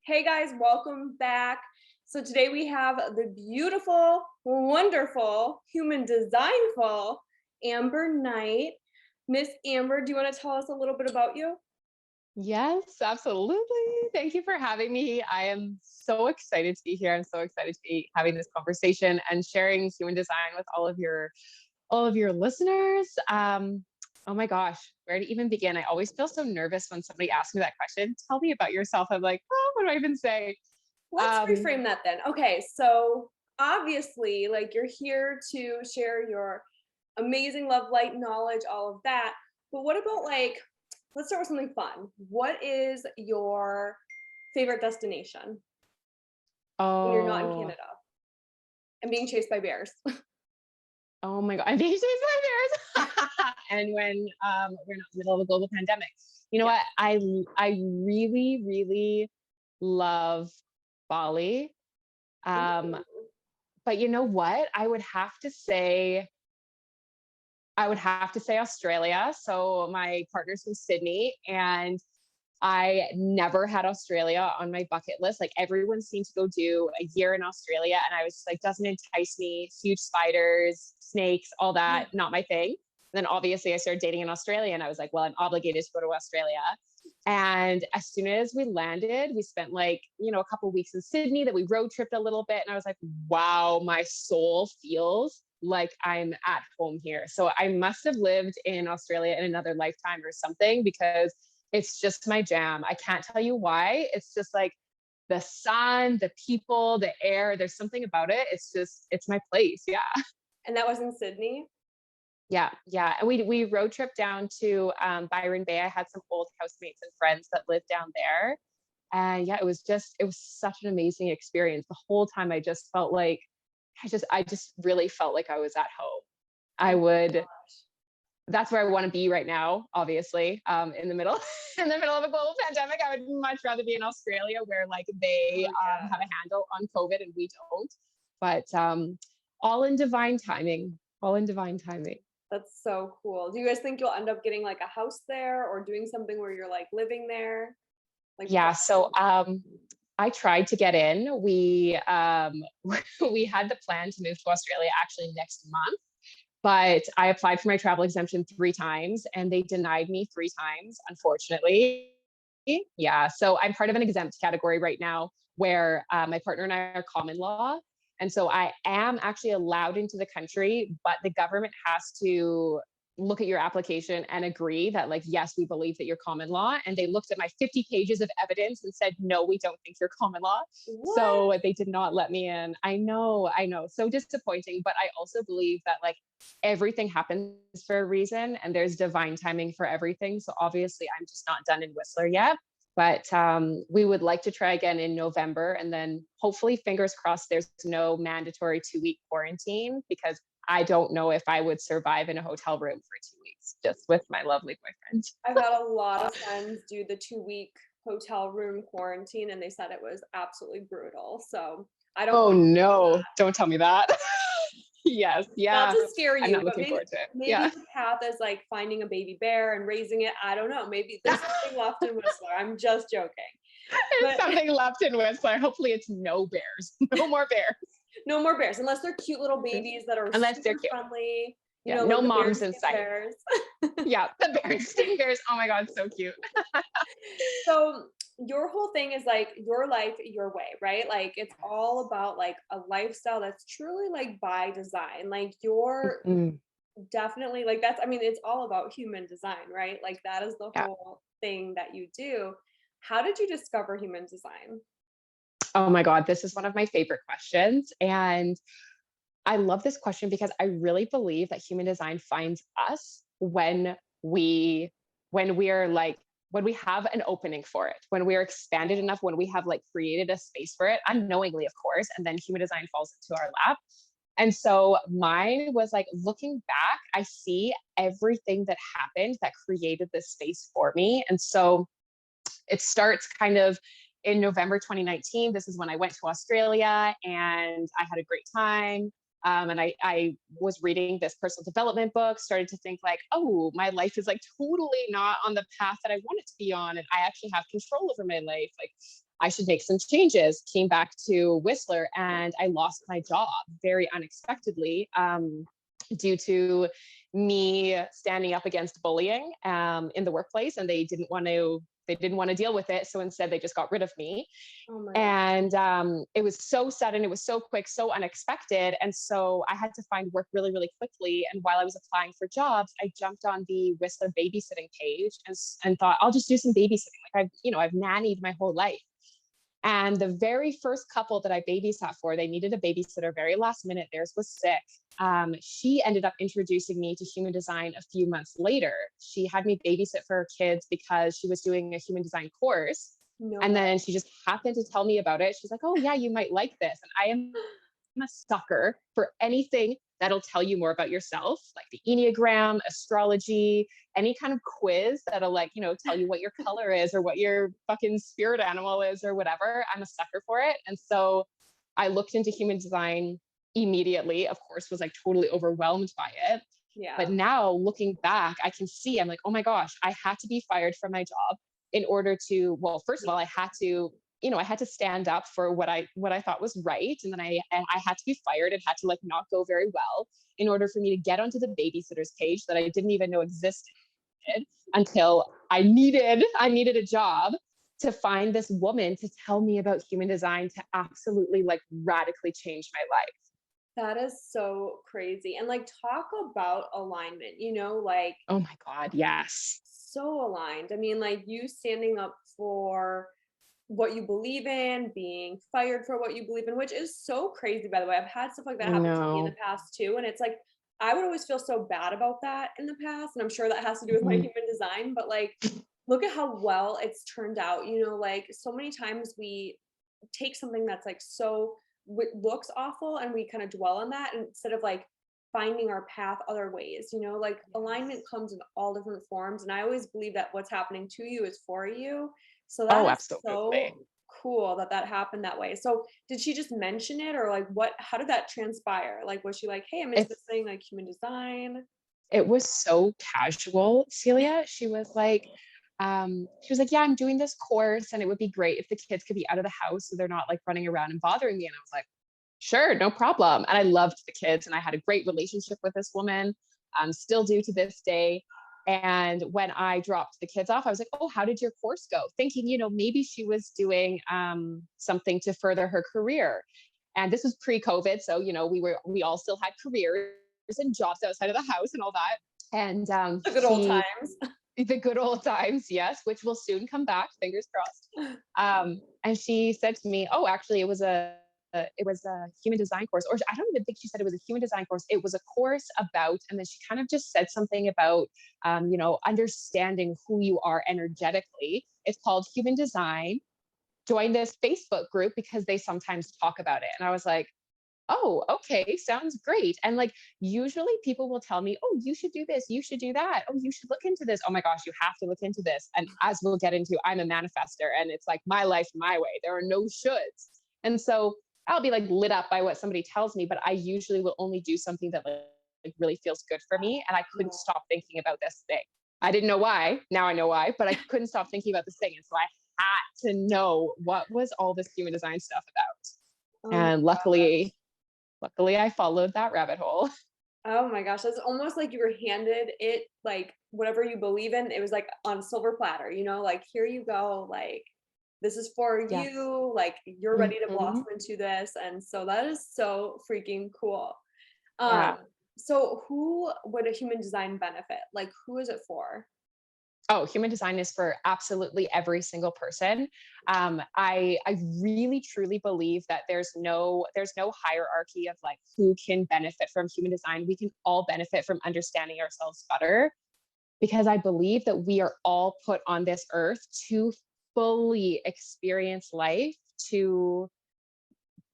Hey guys, welcome back. So today we have the beautiful, wonderful, human designful Amber Knight. Miss Amber, do you want to tell us a little bit about you? Yes, absolutely. Thank you for having me. I am so excited to be here. I'm so excited to be having this conversation and sharing human design with all of your listeners. Oh my gosh, where to even begin? I always feel so nervous when somebody asks me that question. Tell me about yourself. I'm like, oh, what do I even say? Let's Um, reframe that then. Okay, so obviously, like you're here to share your amazing love, light, knowledge, all of that. But what about let's start with something fun. What is your favorite destination when you're not in oh, Canada and being chased by bears? oh my God, I'm being chased by bears. And when we're not in the middle of a global pandemic. You know Yeah. what? I really, really love Bali. Um, Ooh. but you know what? I would have to say Australia. So my partner's from Sydney, and I never had Australia on my bucket list. Like everyone seemed to go do a year in Australia, and I was just like, doesn't entice me. Huge spiders, snakes, all that, not my thing. And then obviously I started dating in Australia, and I was like, well, I'm obligated to go to Australia. And as soon as we landed, we spent a couple of weeks in Sydney, that we road tripped a little bit. And I was like, wow, my soul feels like I'm at home here. So I must have lived in Australia in another lifetime or something, because it's just my jam. I can't tell you why. It's just like the sun, the people, the air. There's something about it. It's my place. Yeah. And that was in Sydney? Yeah, yeah. And we road trip down to Byron Bay. I had some old housemates and friends that lived down there. And yeah, it was such an amazing experience. The whole time I just felt like I just really felt like I was at home. Oh I my would gosh. That's where I want to be right now, obviously. In the middle in the middle of a global pandemic, I would much rather be in Australia, where like they Oh yeah. have a handle on COVID and we don't. But all in divine timing. All in divine timing. That's so cool. Do you guys think you'll end up getting like a house there or doing something where you're like living there? Like Yeah, what? so I tried to get in. We we had the plan to move to Australia actually next month, but I applied for my travel exemption 3 times and they denied me 3 times, unfortunately. Yeah, so I'm part of an exempt category right now, where my partner and I are common law. And so I am actually allowed into the country, but the government has to look at your application and agree that, like, yes, we believe that you're common law. And they looked at my 50 pages of evidence and said, no, we don't think you're common law. What? So they did not let me in. I know, so disappointing. But I also believe that, like, everything happens for a reason and there's divine timing for everything. So obviously I'm just not done in Whistler yet. But we would like to try again in November, and then hopefully, fingers crossed, there's no mandatory 2-week quarantine, because I don't know if I would survive in a hotel room for 2 weeks just with my lovely boyfriend. I've had a lot of friends do the 2-week hotel room quarantine and they said it was absolutely brutal. So I don't Oh blame you for no, that. don't tell me that. Yes, Not yeah. to scare I'm you, not but looking maybe forward to it. maybe Yeah. the path is like finding a baby bear and raising it. I don't know. Maybe there's something left in Whistler. I'm just joking. There's But something left in Whistler. Hopefully it's no bears. No more bears. no more bears, unless they're cute little babies that are Unless they're super cute. friendly, Yeah, like no the moms in Berenstain sight. Bears. Yeah, the Berenstain Bears. Oh my God, so cute. So your whole thing is like your life, your way, right? Like it's all about like a lifestyle that's truly like by design. Like you're Mm, definitely like that's, I mean, it's all about human design, right? Like that is the yeah. whole thing that you do. How did you discover human design? Oh my God, this is one of my favorite questions. And I love this question because I really believe that human design finds us we when we are like when we have an opening for it, when we are expanded enough, when we have like created a space for it, unknowingly, of course, and then human design falls into our lap. And so mine was like, looking back, I see everything that happened that created this space for me. And so it starts kind of in November 2019. This is when I went to Australia and I had a great time. And I was reading this personal development book, started to think like, oh, my life is like totally not on the path that I want it to be on. And I actually have control over my life. Like, I should make some changes. Came back to Whistler and I lost my job very unexpectedly, due to me standing up against bullying in the workplace, and they didn't want to deal with it. So instead they just got rid of me. Oh my God. And it was so sudden, it was so quick, so unexpected. And so I had to find work really, really quickly. And while I was applying for jobs, I jumped on the Whistler babysitting page and thought, I'll just do some babysitting. Like I've nannied my whole life. And the very first couple that I babysat for, they needed a babysitter very last minute. Theirs was sick. She ended up introducing me to human design a few months later. She had me babysit for her kids because she was doing a human design course. No And way. then she just happened to tell me about it. She's like, oh, yeah, you might like this. And I am a sucker for anything that'll tell you more about yourself, like the Enneagram, astrology, any kind of quiz that'll tell you what your color is or what your fucking spirit animal is or whatever. I'm a sucker for it. And so I looked into human design immediately, of course, was like totally overwhelmed by it. Yeah. But now looking back, I can see, I'm like, oh my gosh, I had to be fired from my job in order to, well, first of all, I had to stand up for what I thought was right. And then I had to be fired. It had to not go very well in order for me to get onto the babysitters page that I didn't even know existed until I needed a job to find this woman to tell me about human design to absolutely radically change my life. That is so crazy. And talk about alignment, Oh my God, yes. so aligned. I mean, you standing up for what you believe in, being fired for what you believe in, which is so crazy, by the way. I've had stuff like that I happen to me in the know. past too. And it's I would always feel so bad about that in the past. And I'm sure that has to do with my Mhm. human design, but look at how well it's turned out. So many times we take something that's so looks awful and we kind of dwell on that instead of finding our path other ways. Alignment Yes. comes in all different forms, and I always believe that what's happening to you is for you. So that Oh, is so absolutely. cool that that happened that way. So did she just mention it, or what, how did that transpire? Was she like, hey, I'm into this It's thing, human design? it was so casual, Celia. She was like, yeah, I'm doing this course and it would be great if the kids could be out of the house so they're not running around and bothering me. And I was like, sure, no problem. And I loved the kids and I had a great relationship with this woman, still do to this day. And when I dropped the kids off, I was like, oh, how did your course go? Thinking, maybe she was doing something to further her career. And this was pre-COVID. So, we all still had careers and jobs outside of the house and all that. And The good old times. the good old times, yes, which will soon come back, fingers crossed. And she said to me, oh, actually, it was a human design course, or I don't even think she said it was a human design course. It was a course about, and then she kind of just said something about, understanding who you are energetically. It's called Human Design. Join this Facebook group because they sometimes talk about it. And I was like, oh, okay, sounds great. And usually people will tell me, oh, you should do this, you should do that, oh, you should look into this, oh my gosh, you have to look into this. And as we'll get into, I'm a manifester and it's my life my way, there are no shoulds. And so I'll be lit up by what somebody tells me, but I usually will only do something that really feels good for me. And I couldn't Yeah. stop thinking about this thing. I didn't know why, now I know why, but I couldn't stop thinking about this thing. And so I had to know what was all this human design stuff about. Oh my And luckily I followed that rabbit hole. Oh my gosh, that's almost like you were handed it, whatever you believe in, it was on silver platter, here you go, this is for Yes. you, you're ready to Mhm. blossom into this. And so that is so freaking cool. Um, Yeah. so who would a human design benefit? Who is it for? Oh, human design is for absolutely every single person. I really truly believe that there's no hierarchy of who can benefit from human design. We can all benefit from understanding ourselves better because I believe that we are all put on this earth to fully experience life. To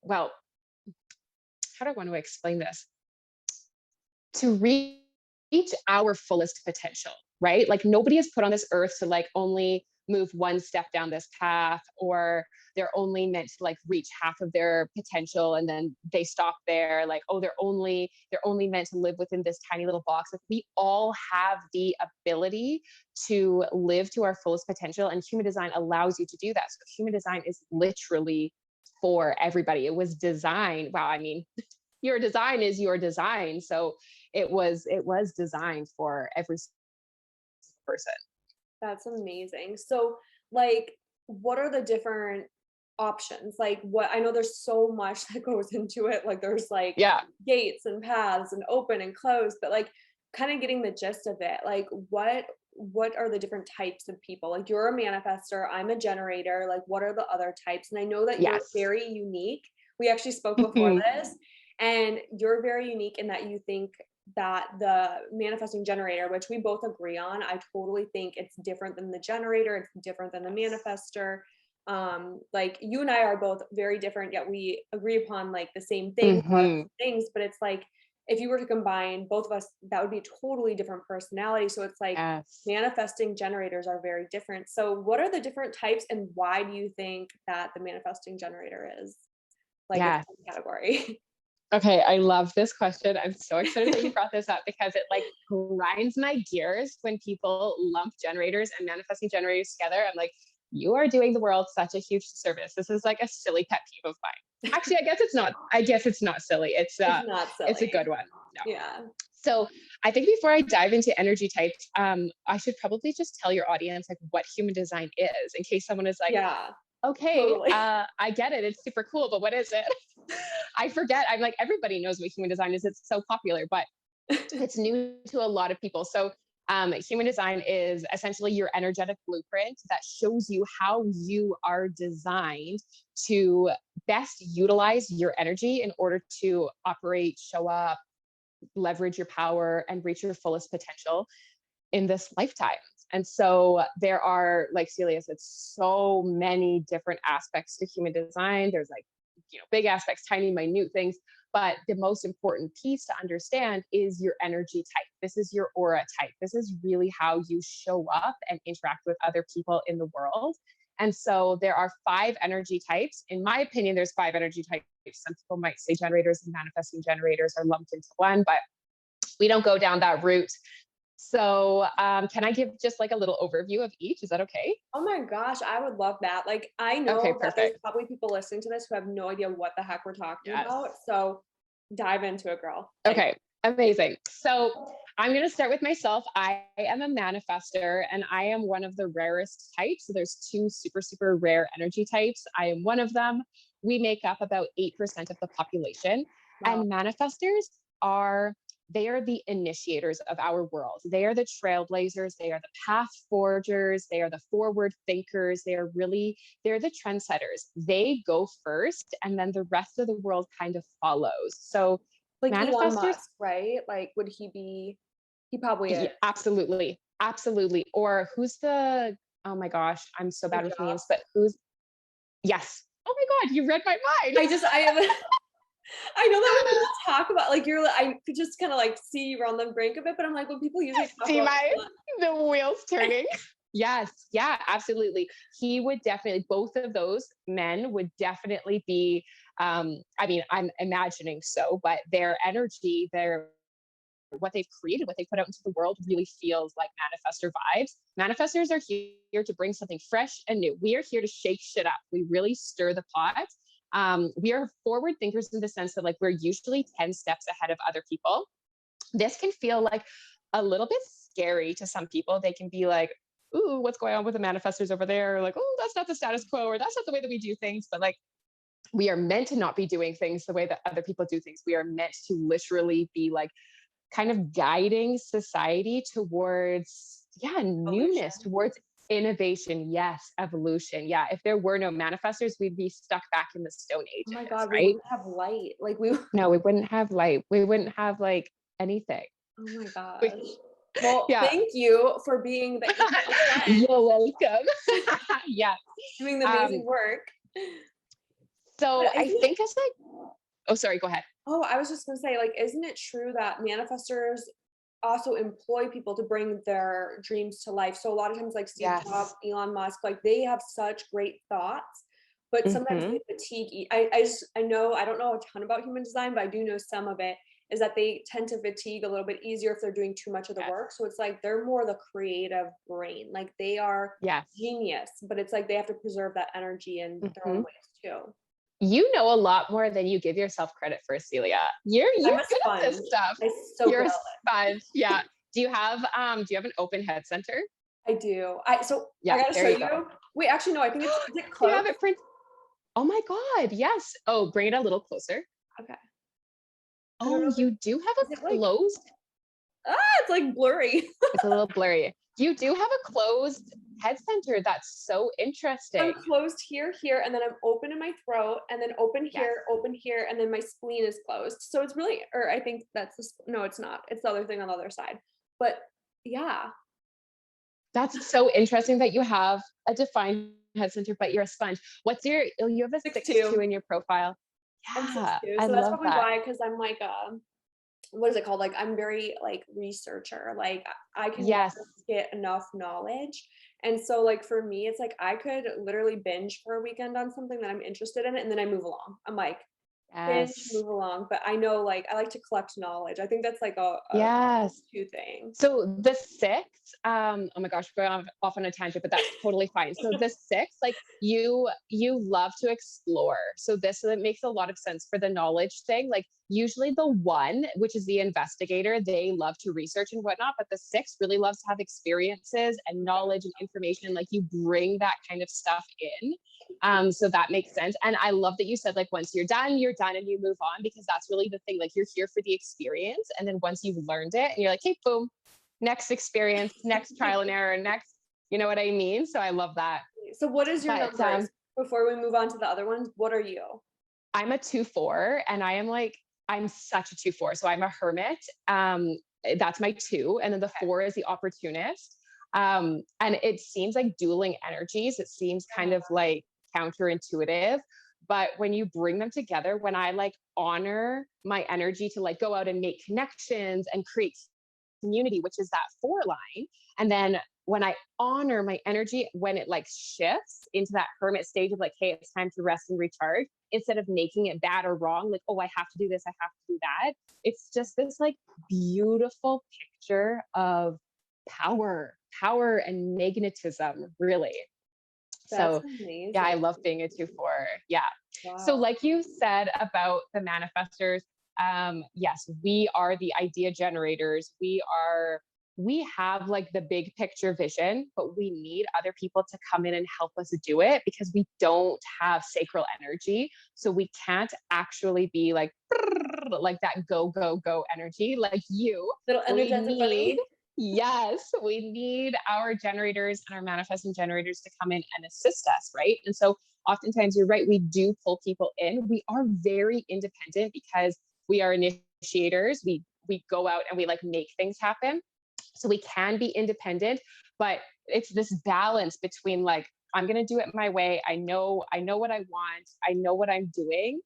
well, how do I want to explain this? To reach our fullest potential, right? Nobody is put on this earth to only move one step down this path, or they're only meant to like reach half of their potential and then they stop there. Like, oh, they're only meant to live within this tiny little box. Like, we all have the ability to live to our fullest potential, and human design allows you to do that. So human design is literally for everybody. It was designed. Wow. I mean, your design is your design. So it was designed for every person. That's amazing. So, like, what are the different options? Like, what I know there's so much that goes into it. Like, there's like Yeah. gates and paths and open and closed, but like, kind of getting the gist of it. Like, what are the different types of people? Like, you're a manifester, I'm a generator. Like, what are the other types? And I know that you're Yes. very unique. We actually spoke before this, and you're very unique in that you think that the manifesting generator, which we both agree on, I totally think it's different than the generator, it's different than the manifester. Like, you and I are both very different, yet we agree upon like the same things, a lot of Hmm. things, but it's like if you were to combine both of us, that would be a totally different personality. So it's like Yes. manifesting generators are very different. So what are the different types, and why do you think that the manifesting generator is like its Yes. own category? Okay, I love this question. I'm so excited that you brought this up because it like grinds my gears when people lump generators and manifesting generators together. I'm like, you are doing the world such a huge service. This is like a silly pet peeve of mine. Actually, I guess it's not. I guess it's not silly. It's not It's a silly. good one. No. Yeah. So I think before I dive into energy types, I should probably just tell your audience like what human design is, in case someone is like, Yeah. okay, Totally. I get it. It's super cool, but what is it? I forget. I'm like, everybody knows what human design is. It's so popular, but it's new to a lot of people. So, human design is essentially your energetic blueprint that shows you how you are designed to best utilize your energy in order to operate, show up, leverage your power, and reach your fullest potential in this lifetime. And so there are, like Celia said, so many different aspects to human design. There's like, big aspects, tiny, minute things. But the most important piece to understand is your energy type. This is your aura type. This is really how you show up and interact with other people in the world. And so there are 5 energy types. In my opinion, there's 5 energy types. Some people might say generators and manifesting generators are lumped into one, but we don't go down that route. So, can I give just like a little overview of each? Is that okay? Oh my gosh, I would love that. Like, I Okay, know that there's perfect. probably people listening to this who have no idea what the heck we're talking Yes. about. So dive into it, girl. Like, Okay, amazing. So, I'm going to start with myself. I am a manifester and I am one of the rarest types. So, there's 2 super, super rare energy types. I am one of them. We make up about 8% of the population. wow. And manifestors are they are the initiators of our world. They are the trailblazers. They are the path forgers. They are the forward thinkers. They're the trendsetters. They go first, and then the rest of the world kind of follows. So Like Elon manifestors, Musk, right? Like, would he be? He probably is. yeah, absolutely, absolutely. Or who's the? Oh my gosh, I'm so Steve bad with names. Jobs. But who's? Yes. Oh my God, you read my mind. I have. I know that when people talk about like I could just kind of like see you're on the brink of it, but I'm like when people usually talk See about the wheels turning. Yes, yeah, absolutely. He would definitely, both of those men would definitely be, I mean, I'm imagining so, but their energy, what they've created, what they put out into the world really feels like manifestor vibes. Manifestors are here to bring something fresh and new. We are here to shake shit up. We really stir the pot. We are forward thinkers in the sense that like we're usually 10 steps ahead of other people. This can feel like a little bit scary to some people. They can be like, ooh, what's going on with the manifestors over there? Or like, oh, that's not the status quo, or that's not the way that we do things. But like, we are meant to not be doing things the way that other people do things. We are meant to literally be like kind of guiding society towards, yeah, evolution. newness, towards innovation. Yes, evolution. Yeah. If there were no manifestors, we'd be stuck back in the Stone Oh my Ages, God, we right? wouldn't have light. Like we. No, we wouldn't have light. We wouldn't have like anything. Oh my We, gosh. Well, yeah. thank you for being the You're 8% welcome. Yeah. doing the Um, amazing work. But so I isn't it, think as like, oh, sorry, go ahead. oh, I was just gonna say, like, isn't it true that manifestors also employ people to bring their dreams to life. So a lot of times, like Steve Jobs, Yes. Elon Musk, like they have such great thoughts, but sometimes Hmm. they fatigue. I know I don't know a ton about human design, but I do know some of it is that they tend to fatigue a little bit easier if they're doing too much of the Yes. work. So it's like they're more the creative brain. Like they are Yes. genius, but it's like they have to preserve that energy in their own Hmm. ways too. You know a lot more than you give yourself credit for, Celia. You're I'm a good at this sponge. stuff. I soak You're it a all in. sponge. Yeah. Do you have an open head center? I do. I Yeah, gotta there show you go. you. Wait, actually, no, I think it's, is it Do you close? have it print? Oh my God. Yes. Oh, bring it a little closer. Okay. I don't Oh, know if you do have is it a like, closed. it's like blurry. It's a little blurry. You do have a closed head center. That's so I'm interesting. closed here, here, and then I'm open in my throat, and then Yes. open here, and then my spleen is closed. So it's really, or I think that's no, it's not. It's the other thing on the other side. But yeah, That's so interesting that you have a defined head center, but you're a sponge. Oh, you have a six 6'2" two. in your profile. I'm six Yeah, two. I So that's love probably that. why, because I'm like what is it called? Like I'm very like researcher. Like I can never Yes. get enough knowledge. And so like for me, it's like I could literally binge for a weekend on something that I'm interested in and then I move along. I'm like, binge, Yes. move along. But I know like I like to collect knowledge. I think that's like a Yes. two thing. So the six, oh my gosh, we're going off on a tangent, but that's totally fine. So the six, like you love to explore. So that makes a lot of sense for the knowledge thing. Like usually the one, which is the investigator, they love to research and whatnot, but the six really loves to have experiences and knowledge and information. Like you bring that kind of stuff in. So that makes sense. And I love that you said like once you're done and you move on, because that's really the thing. Like you're here for the experience. And then once you've learned it and you're like, hey, boom, next experience, next trial and error, next, you know what I mean? So I love that. So what is your But numbers? Before we move on to the other ones, what are you? I'm a 2-4 and I'm such a 2-4. So I'm a hermit. That's my two. And then the four is the opportunist. And it seems like dueling energies. It seems kind of like counterintuitive. But when you bring them together, when I like honor my energy to like go out and make connections and create community, which is that 4 line. And then when I honor my energy, when it like shifts into that hermit stage of like, hey, it's time to rest and recharge, instead of making it bad or wrong, like, oh, I have to do this, I have to do that. It's just this like beautiful picture of power and magnetism, really. That's So yeah, I amazing. love being a 2-4. Yeah. So Wow. like you said about the manifestors, yes, we are the idea generators. We have like the big picture vision, but we need other people to come in and help us do it because we don't have sacral energy. So we can't actually be like that go, go, go energy like you. Little We energizer need bunny. Yes, we need our generators and our manifesting generators to come in and assist us, right? And so oftentimes you're right, we do pull people in. We are very independent because we are initiators. We go out and we like make things happen. So we can be independent, but it's this balance between like I'm going to do it my way. I know what I want. I know what I'm doing,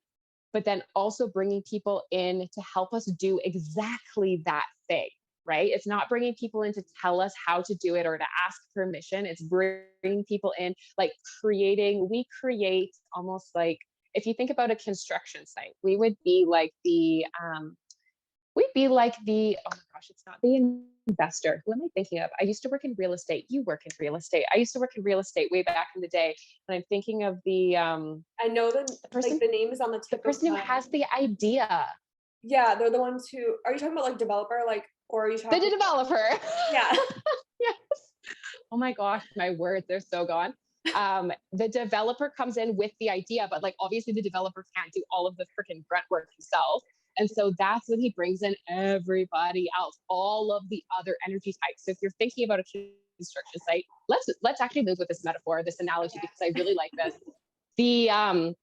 but then also bringing people in to help us do exactly that thing, right? It's not bringing people in to tell us how to do it or to ask permission. It's bringing people in, like we create almost like, if you think about a construction site, we'd be like oh my gosh, it's not the investor. Who am I thinking of? I used to work in real estate. You work in real estate. I used to work in real estate way back in the day. And I'm thinking of I know that the like person the name is on the the tip of person who my has the idea. yeah, they're the ones who are you talking about like developer? Like or are you The talking developer. yeah. Yes. Oh my gosh, my words, they're so gone. The developer comes in with the idea, but like obviously the developer can't do all of the freaking grunt work himself. And so that's when he brings in everybody else, all of the other energy types. So if you're thinking about a construction site, let's actually move with this metaphor, this analogy, because I really like this. The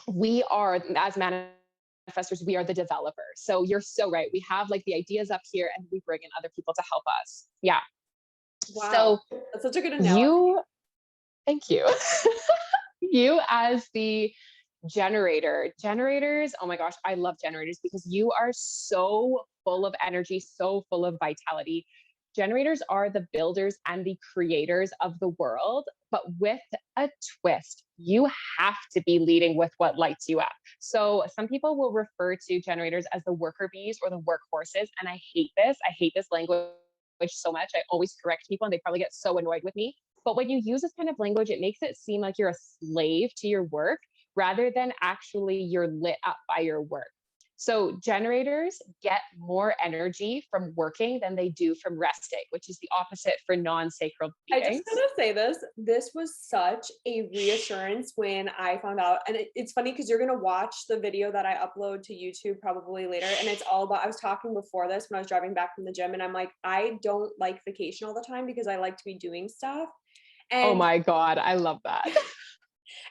we are, as manifestors, we are the developer. So you're so right. We have like the ideas up here and we bring in other people to help us. Yeah. Wow. So That's such a good analogy. you, thank you. You as the Generators, oh my gosh, I love generators because you are so full of energy, so full of vitality. Generators are the builders and the creators of the world, but with a twist. You have to be leading with what lights you up. So some people will refer to generators as the worker bees or the workhorses, and I hate this. I hate this language so much. I always correct people and they probably get so annoyed with me. But when you use this kind of language, it makes it seem like you're a slave to your work rather than actually you're lit up by your work. So generators get more energy from working than they do from resting, which is the opposite for non-sacral I just beings. gotta say this. This was such a reassurance when I found out. And it's funny because you're gonna watch the video that I upload to YouTube probably later. And it's all about, I was talking before this when I was driving back from the gym, and I'm like, I don't like vacation all the time because I like to be doing stuff. Oh And my God, I love that.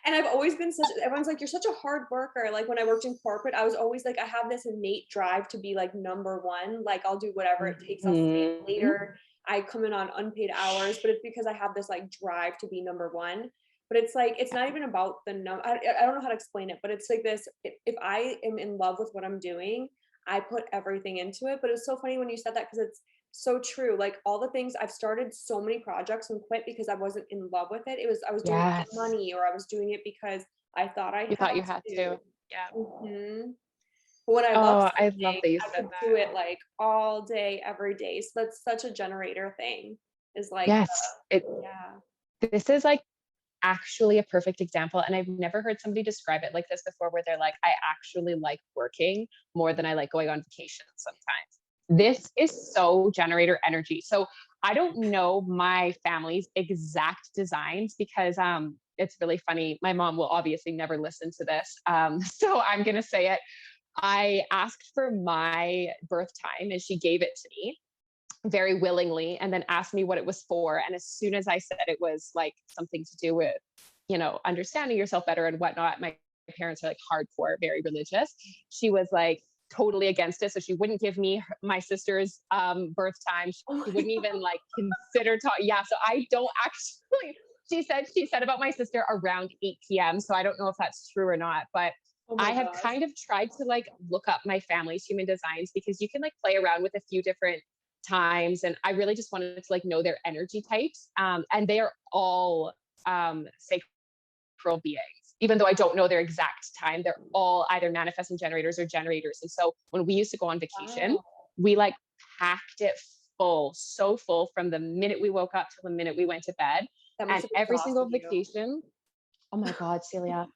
and I've always been such, everyone's like, you're such a hard worker. Like when I worked in corporate, I was always like, I have this innate drive to be like number one. Like I'll do whatever it takes. I'll stay Mhm. later. I come in on unpaid hours, but it's because I have this like drive to be number one. But it's like, it's not even about the I don't know how to explain it, but it's like this, if I am in love with what I'm doing, I put everything into it. But it's so funny when you said that because it's so true. Like all the things I've started so many projects and quit because I wasn't in love with it. It was I was doing it to get Yes. money, or I was doing it because I thought I You thought had you had to. to. Yeah. Mhm. But when I love Oh, I love something, that you I said could do that. it like all day, every day. So that's such a generator thing. Is like Yes. yeah. This is like actually a perfect example. And I've never heard somebody describe it like this before, where they're like, I actually like working more than I like going on vacation sometimes. This is so generator energy. So I don't know my family's exact designs because it's really funny. My mom will obviously never listen to this. So I'm gonna say it. I asked for my birth time and she gave it to me very willingly and then asked me what it was for. And as soon as I said it was like something to do with, understanding yourself better and whatnot, my parents are like hardcore, very religious. She was like totally against it. So she wouldn't give me my sister's birth time. Oh She my wouldn't god. even like consider talking. Yeah. So I don't actually, she said about my sister around 8 p.m. So I don't know if that's true or not, but Oh my I have gosh. kind of tried to like look up my family's human designs because you can like play around with a few different times, and I really just wanted to like know their energy types, and they are all sacral beings. Even though I don't know their exact time, they're all either manifesting generators or generators. And so when we used to go on vacation, Wow. we like packed it full, so full from the minute we woke up till the minute we went to bed. That must And have every exhausted single you. vacation, oh my God, Celia.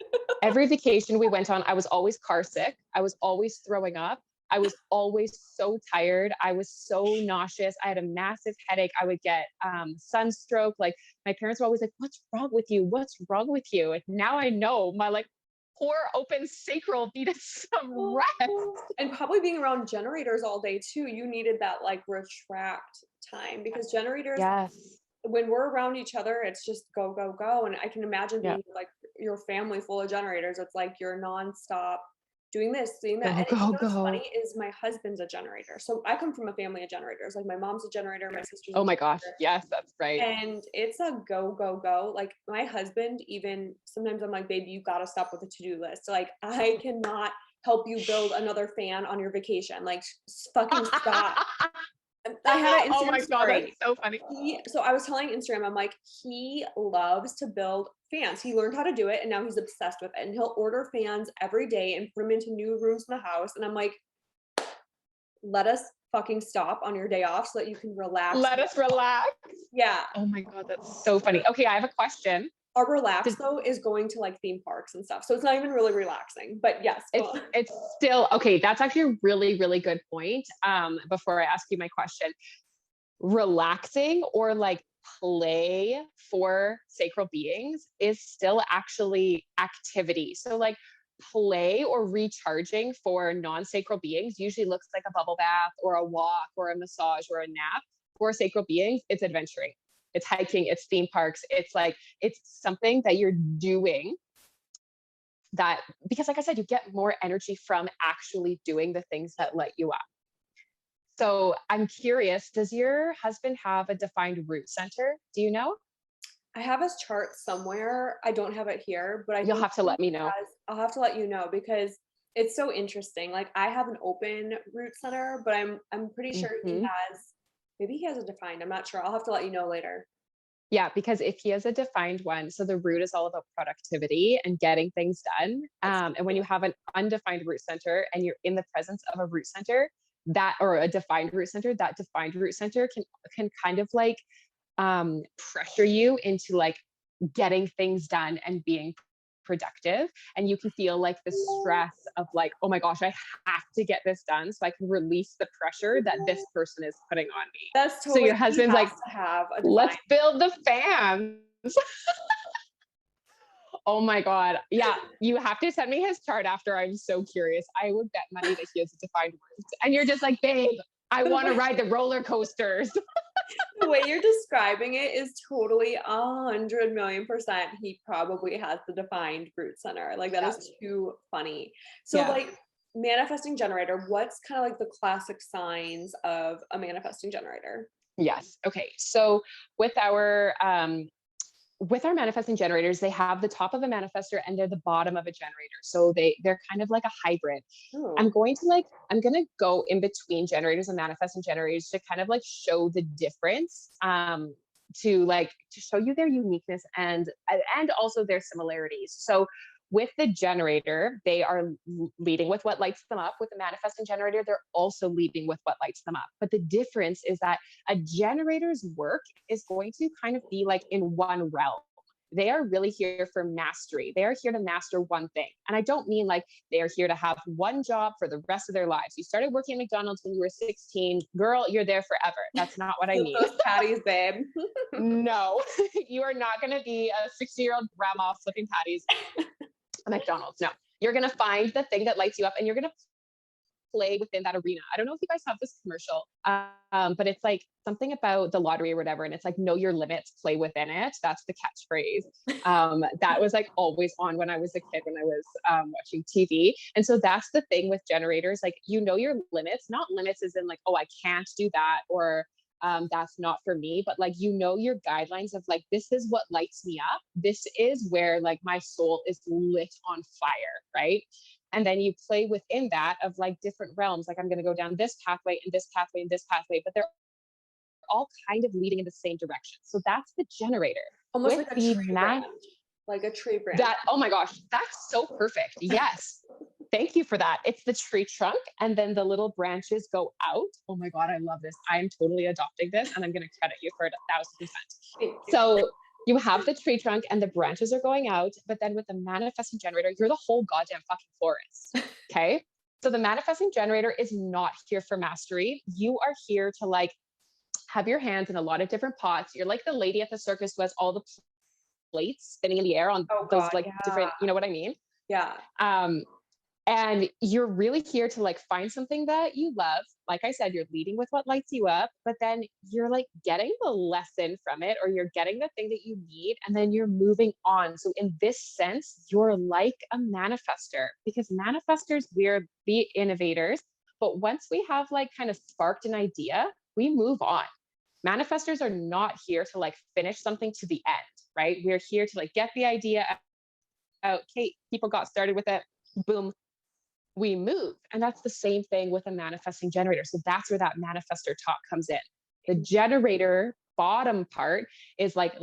Every vacation we went on, I was always car sick. I was always throwing up. I was always so tired. I was so nauseous. I had a massive headache. I would get sunstroke. Like my parents were always like, "What's wrong with you? What's wrong with you?" And now I know my like poor open sacral needed some rest. Oh. And probably being around generators all day too, you needed that like retract time because generators, Yes. when we're around each other, it's just go, go, go. And I can imagine Yeah. being like your family full of generators. It's like you're nonstop doing this, doing that. Go, And you go, know what's funny go. is my husband's a generator. So I come from a family of generators. Like my mom's a generator, my sister's a Oh my gosh. generator. Yes, that's right. And it's a go, go, go. Like my husband, even sometimes I'm like, baby, you gotta stop with the to-do list. Like I cannot help you build another fan on your vacation. Like fucking stop. I had an Oh Instagram my God, that's story. so funny. So I was telling Instagram, I'm like, he loves to build fans. He learned how to do it and now he's obsessed with it. And he'll order fans every day and put them into new rooms in the house. And I'm like, let us fucking stop on your day off so that you can relax. Let us relax. Yeah. Oh my God, that's so funny. Okay, I have a question. Our relax Did, though is going to like theme parks and stuff. So it's not even really relaxing. But yes, go it's on. it's still okay. That's actually a really, really good point. Before I ask you my question, relaxing or like play for sacral beings is still actually activity. So like play or recharging for non-sacral beings usually looks like a bubble bath or a walk or a massage or a nap. For sacral beings, it's adventuring. It's hiking, it's theme parks. It's like it's something that you're doing that because like I said, you get more energy from actually doing the things that light you up. So I'm curious, does your husband have a defined root center? Do you know? I have his chart somewhere. I don't have it here, but I You'll think have to he let me know. I'll have to let you know because it's so interesting. Like I have an open root center, but I'm pretty sure he Mhm. has maybe he has a defined. I'm not sure. I'll have to let you know later. Yeah, because if he has a defined one, so the root is all about productivity and getting things done. That's And when you have an undefined root center and you're in the presence of a root center, that or a defined root center, that defined root center can kind of like pressure you into like getting things done and being productive. And you can feel like the stress of like, oh my gosh, I have to get this done so I can release the pressure that this person is putting on me. that's So totally your he husband's has like, to have a let's defined. build the fam. Oh my God. Yeah. You have to send me his chart after. I'm so curious. I would bet money that he has a defined root. And you're just like, babe, I The want to way, ride the roller coasters. the way you're describing it is totally 100,000,000%. He probably has the defined root center. Like that Yeah. is too funny. So Yeah. like manifesting generator, what's kind of like the classic signs of a manifesting generator? Yes. Okay. So with our with our manifesting generators, they have the top of a manifestor and they're the bottom of a generator. So they're kind of like a hybrid. Oh, I'm going to go in between generators and manifesting generators to kind of like show the difference, to show you their uniqueness and also their similarities. So with the generator, they are leading with what lights them up. With the manifesting generator, they're also leading with what lights them up. But the difference is that a generator's work is going to kind of be like in one realm. They are really here for mastery. They are here to master one thing. And I don't mean like they are here to have one job for the rest of their lives. You started working at McDonald's when you were 16. Girl, you're there forever. That's not what I flip mean. those patties, babe. No, you are not going to be a 60-year-old grandma flipping patties at McDonald's. No, you're going to find the thing that lights you up and you're going to play within that arena. I don't know if you guys have this commercial, but it's like something about the lottery or whatever. And it's like, know your limits, play within it. That's the catchphrase. That was like always on when I was a kid, when I was watching TV. And so that's the thing with generators. Like, you know your limits, not limits as in like, oh, I can't do that, or that's not for me, but like, you know, your guidelines of like, this is what lights me up. This is where like my soul is lit on fire, right? And then you play within that of like different realms. Like, I'm going to go down this pathway and this pathway and this pathway, but they're all kind of leading in the same direction. So that's the generator. Almost With like a the tree man, branch. Like a tree branch. that, oh my gosh, that's so perfect. Yes. Thank you for that. It's the tree trunk, and then the little branches go out. Oh my God, I love this. I'm totally adopting this, and I'm going to credit you for it 1,000%. Thank you. So you have the tree trunk and the branches are going out, but then with the manifesting generator, you're the whole goddamn fucking forest. Okay. So the manifesting generator is not here for mastery. You are here to like have your hands in a lot of different pots. You're like the lady at the circus who has all the plates spinning in the air on Oh those God, like yeah. different, you know what I mean? Yeah. Um, and you're really here to like find something that you love. Like I said, you're leading with what lights you up, but then you're like getting the lesson from it, or you're getting the thing that you need, and then you're moving on. So in this sense, you're like a manifester, because manifestors, we're the innovators. But once we have like kind of sparked an idea, we move on. Manifestors are not here to like finish something to the end, right? We're here to like get the idea out. Okay, people got started with it. Boom, we move. And that's the same thing with a manifesting generator. So that's where that manifestor talk comes in. The generator bottom part is like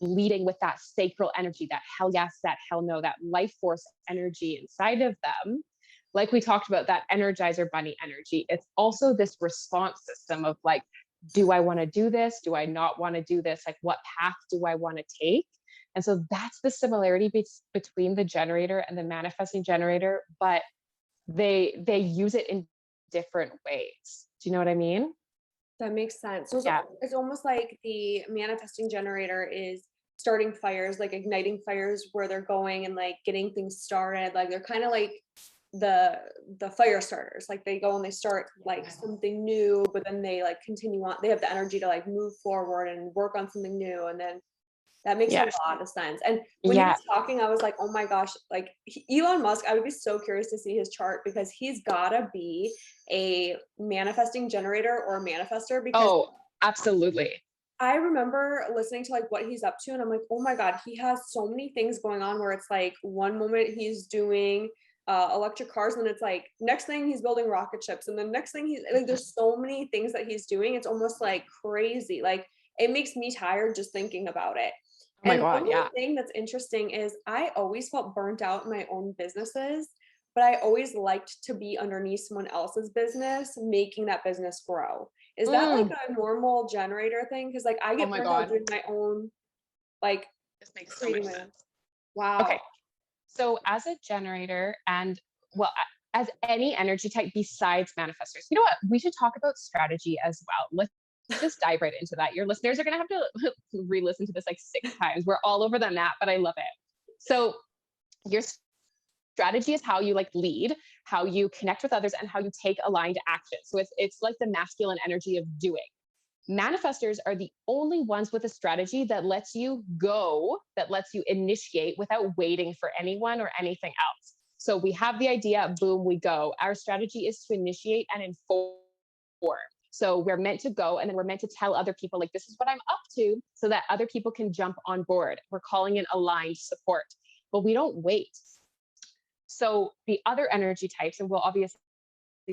leading with that sacral energy, that hell yes, that hell no, that life force energy inside of them. Like we talked about, that energizer bunny energy. It's also this response system of like, do I want to do this? Do I not want to do this? Like, what path do I want to take? And so that's the similarity between the generator and the manifesting generator. But they use it in different ways. Do you know what I mean? That makes sense. So Yeah. it's almost like the manifesting generator is starting fires, like igniting fires where they're going and like getting things started. Like they're kind of like the fire starters. Like they go and they start like something new, but then they like continue on. They have the energy to like move forward and work on something new, and then that makes a Yes. lot of sense. And when you Yeah. were talking, I was like, oh my gosh, like Elon Musk, I would be so curious to see his chart because he's gotta be a manifesting generator or a manifester because Oh, absolutely. I remember listening to like what he's up to, and I'm like, oh my God, he has so many things going on where it's like one moment he's doing electric cars, and then it's like next thing he's building rocket ships, and then next thing he's like, there's so many things that he's doing. It's almost like crazy. Like it makes me tired just thinking about it. Oh my And God. one more Yeah. thing that's interesting is I always felt burnt out in my own businesses, but I always liked to be underneath someone else's business, making that business grow. Is that like Mm. a normal generator thing? Because like I Oh get my burnt out God. doing my own, like This makes so creating much my own. sense. Wow. Okay. So as a generator and well, as any energy type besides manifestors, you know what? We should talk about strategy as well. Let's just dive right into that. Your listeners are going to have to re-listen to this like 6 times. We're all over the map, but I love it. So your strategy is how you like lead, how you connect with others, and how you take aligned action. So it's like the masculine energy of doing. Manifestors are the only ones with a strategy that lets you go, that lets you initiate without waiting for anyone or anything else. So we have the idea, boom, we go. Our strategy is to initiate and inform. So we're meant to go, and then we're meant to tell other people, like, this is what I'm up to, so that other people can jump on board. We're calling it aligned support, but we don't wait. So the other energy types, and we'll obviously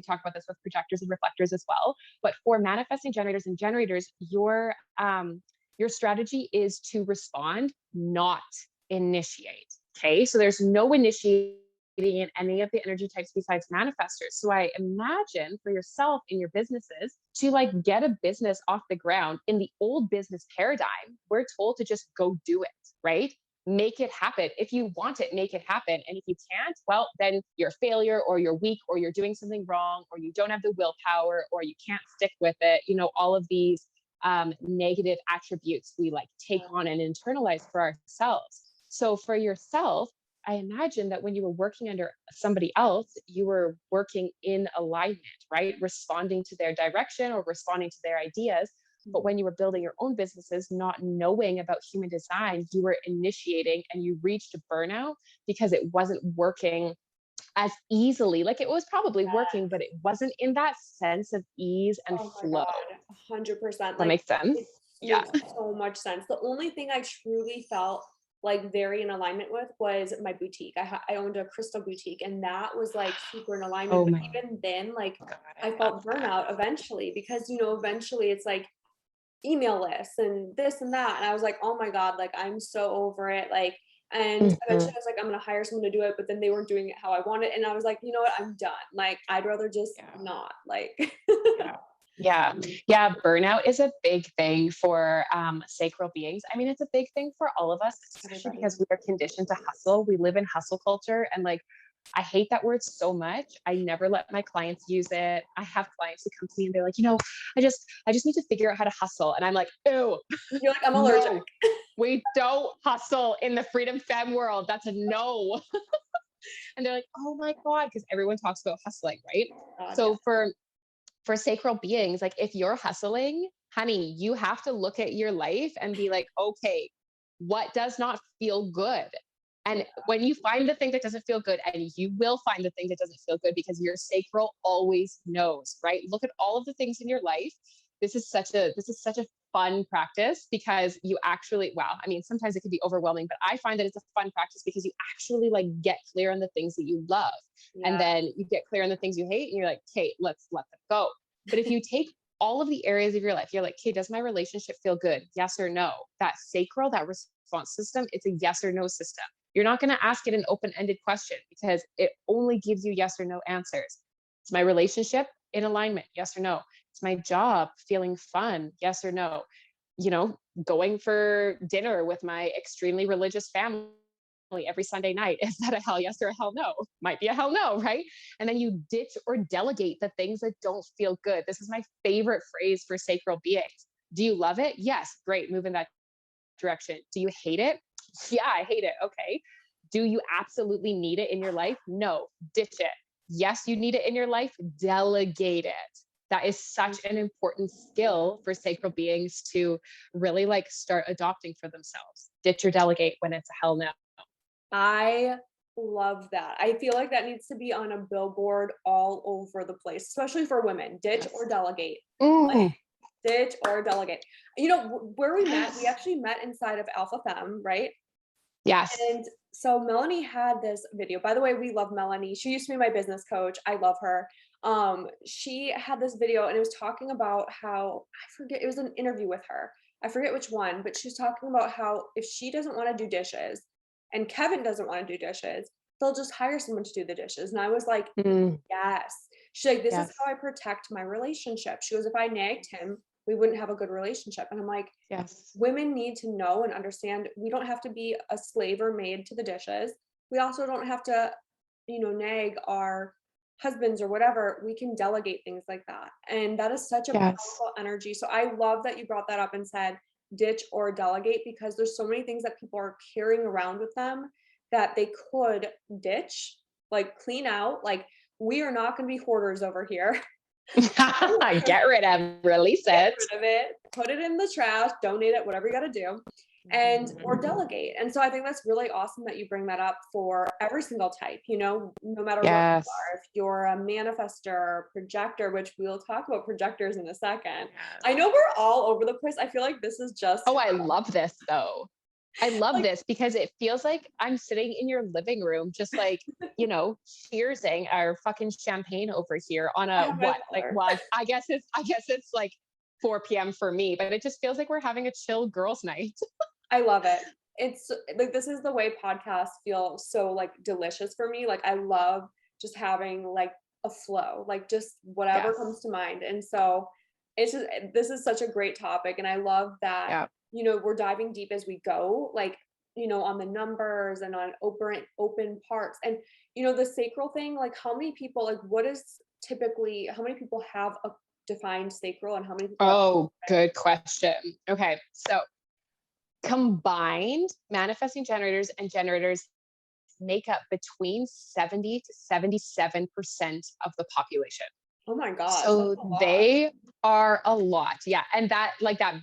talk about this with projectors and reflectors as well. But for manifesting generators and generators, your strategy is to respond, not initiate. Okay, so there's no initiating in any of the energy types besides manifestors. So I imagine for yourself in your businesses to like get a business off the ground. In the old business paradigm, we're told to just go do it, right? Make it happen. If you want it, make it happen. And if you can't, well, then you're a failure, or you're weak, or you're doing something wrong, or you don't have the willpower, or you can't stick with it. You know, all of these negative attributes we like take on and internalize for ourselves. So for yourself, I imagine that when you were working under somebody else, you were working in alignment, right? Responding to their direction or responding to their ideas. But when you were building your own businesses, not knowing about human design, you were initiating and you reached a burnout because it wasn't working as easily. Like it was probably working, but it wasn't in that sense of ease and Oh my flow. God, 100%. That Like makes sense. it Yeah. makes so much sense. The only thing I truly felt like very in alignment with was my boutique. I owned a crystal boutique, and that was like super in alignment. Oh But my even then, like God, I I love felt that. burnout eventually because eventually it's like email lists and this and that. And I was like, oh my God, like I'm so over it. Like, and eventually Mhm. I was like, I'm gonna hire someone to do it, but then they weren't doing it how I wanted. And I was like, you know what, I'm done. Like, I'd rather just Yeah. not. Like Yeah. Yeah. Yeah. Burnout is a big thing for sacral beings. I mean, it's a big thing for all of us, especially everybody. because we are conditioned to hustle. We live in hustle culture. And like, I hate that word so much. I never let my clients use it. I have clients who come to me and they're like, I just need to figure out how to hustle. And I'm like, ew, You're like, I'm allergic. no, we don't hustle in the freedom femme world. That's a no. And they're like, oh my God, because everyone talks about hustling, right? God, yeah. So for sacral beings, like if you're hustling, honey, you have to look at your life and be like, okay, what does not feel good? Yeah. And when you find the thing that doesn't feel good, and you will find the thing that doesn't feel good because your sacral always knows, right? Look at all of the things in your life. This is such a fun practice because you actually, wow, I mean, sometimes it can be overwhelming, but I find that it's a fun practice because you actually like get clear on the things that you love. And Yeah. then you get clear on the things you hate, and you're like, okay, let's let them go. But if you take all of the areas of your life, you're like, okay, does my relationship feel good? Yes or no? That sacral, that response system, it's a yes or no system. You're not going to ask it an open ended question because it only gives you yes or no answers. Is my relationship in alignment? Yes or no? Is my job feeling fun? Yes or no? Going for dinner with my extremely religious family every Sunday night. Is that a hell yes or a hell no? Might be a hell no, right? And then you ditch or delegate the things that don't feel good. This is my favorite phrase for sacral beings. Do you love it? Yes, great, move in that direction. Do you hate it? Yeah, I hate it. Okay. Do you absolutely need it in your life? No, ditch it. Yes, you need it in your life, delegate it. That is such an important skill for sacral beings to really like start adopting for themselves. Ditch or delegate when it's a hell no. I love that. I feel like that needs to be on a billboard all over the place, especially for women. Ditch Yes. or delegate. Like, Mm. Ditch or delegate. You know, where we met, we actually met inside of Alpha Femme, right? Yes. And so Melanie had this video. By the way, we love Melanie. She used to be my business coach. I love her. She had this video and it was talking about how, I forget, it was an interview with her. I forget which one, but she was talking about how if she doesn't want to do dishes and Kevin doesn't want to do dishes, they'll just hire someone to do the dishes. And I was like, yes. She's like, this is Yes. how I protect my relationship. She goes, if I nagged him, we wouldn't have a good relationship. And I'm like, Yes. women need to know and understand we don't have to be a slave or maid to the dishes. We also don't have to, nag our husbands or whatever. We can delegate things like that. And that is such a Yes. powerful energy. So I love that you brought that up and said ditch or delegate, because there's so many things that people are carrying around with them that they could ditch, like clean out. Like, we are not going to be hoarders over here. Get rid of, release Get it. rid of it, put it in the trash, donate it, whatever you got to do, and or delegate. And so I think that's really awesome that you bring that up for every single type, no matter what you Yes. are. If you're a manifestor, projector, which we'll talk about projectors in a second. I know we're all over the place. I feel like this is just Oh, I love this though. I love like, this because it feels like I'm sitting in your living room, just like, cheersing our fucking champagne over here on a what? Like, well, I guess it's like 4 p.m. for me, but it just feels like we're having a chill girls' night. I love it. It's like, this is the way podcasts feel so like delicious for me. Like, I love just having like a flow, like just whatever Yes. comes to mind. And so this is such a great topic. And I love that, Yeah. we're diving deep as we go, like, on the numbers and on open parts. And, the sacral thing, like how many people, like how many people have a defined sacral and how many people Oh, good question. Okay. So combined manifesting generators and generators make up between 70 to 77% of the population. Oh my gosh. So they are a lot. Yeah. And that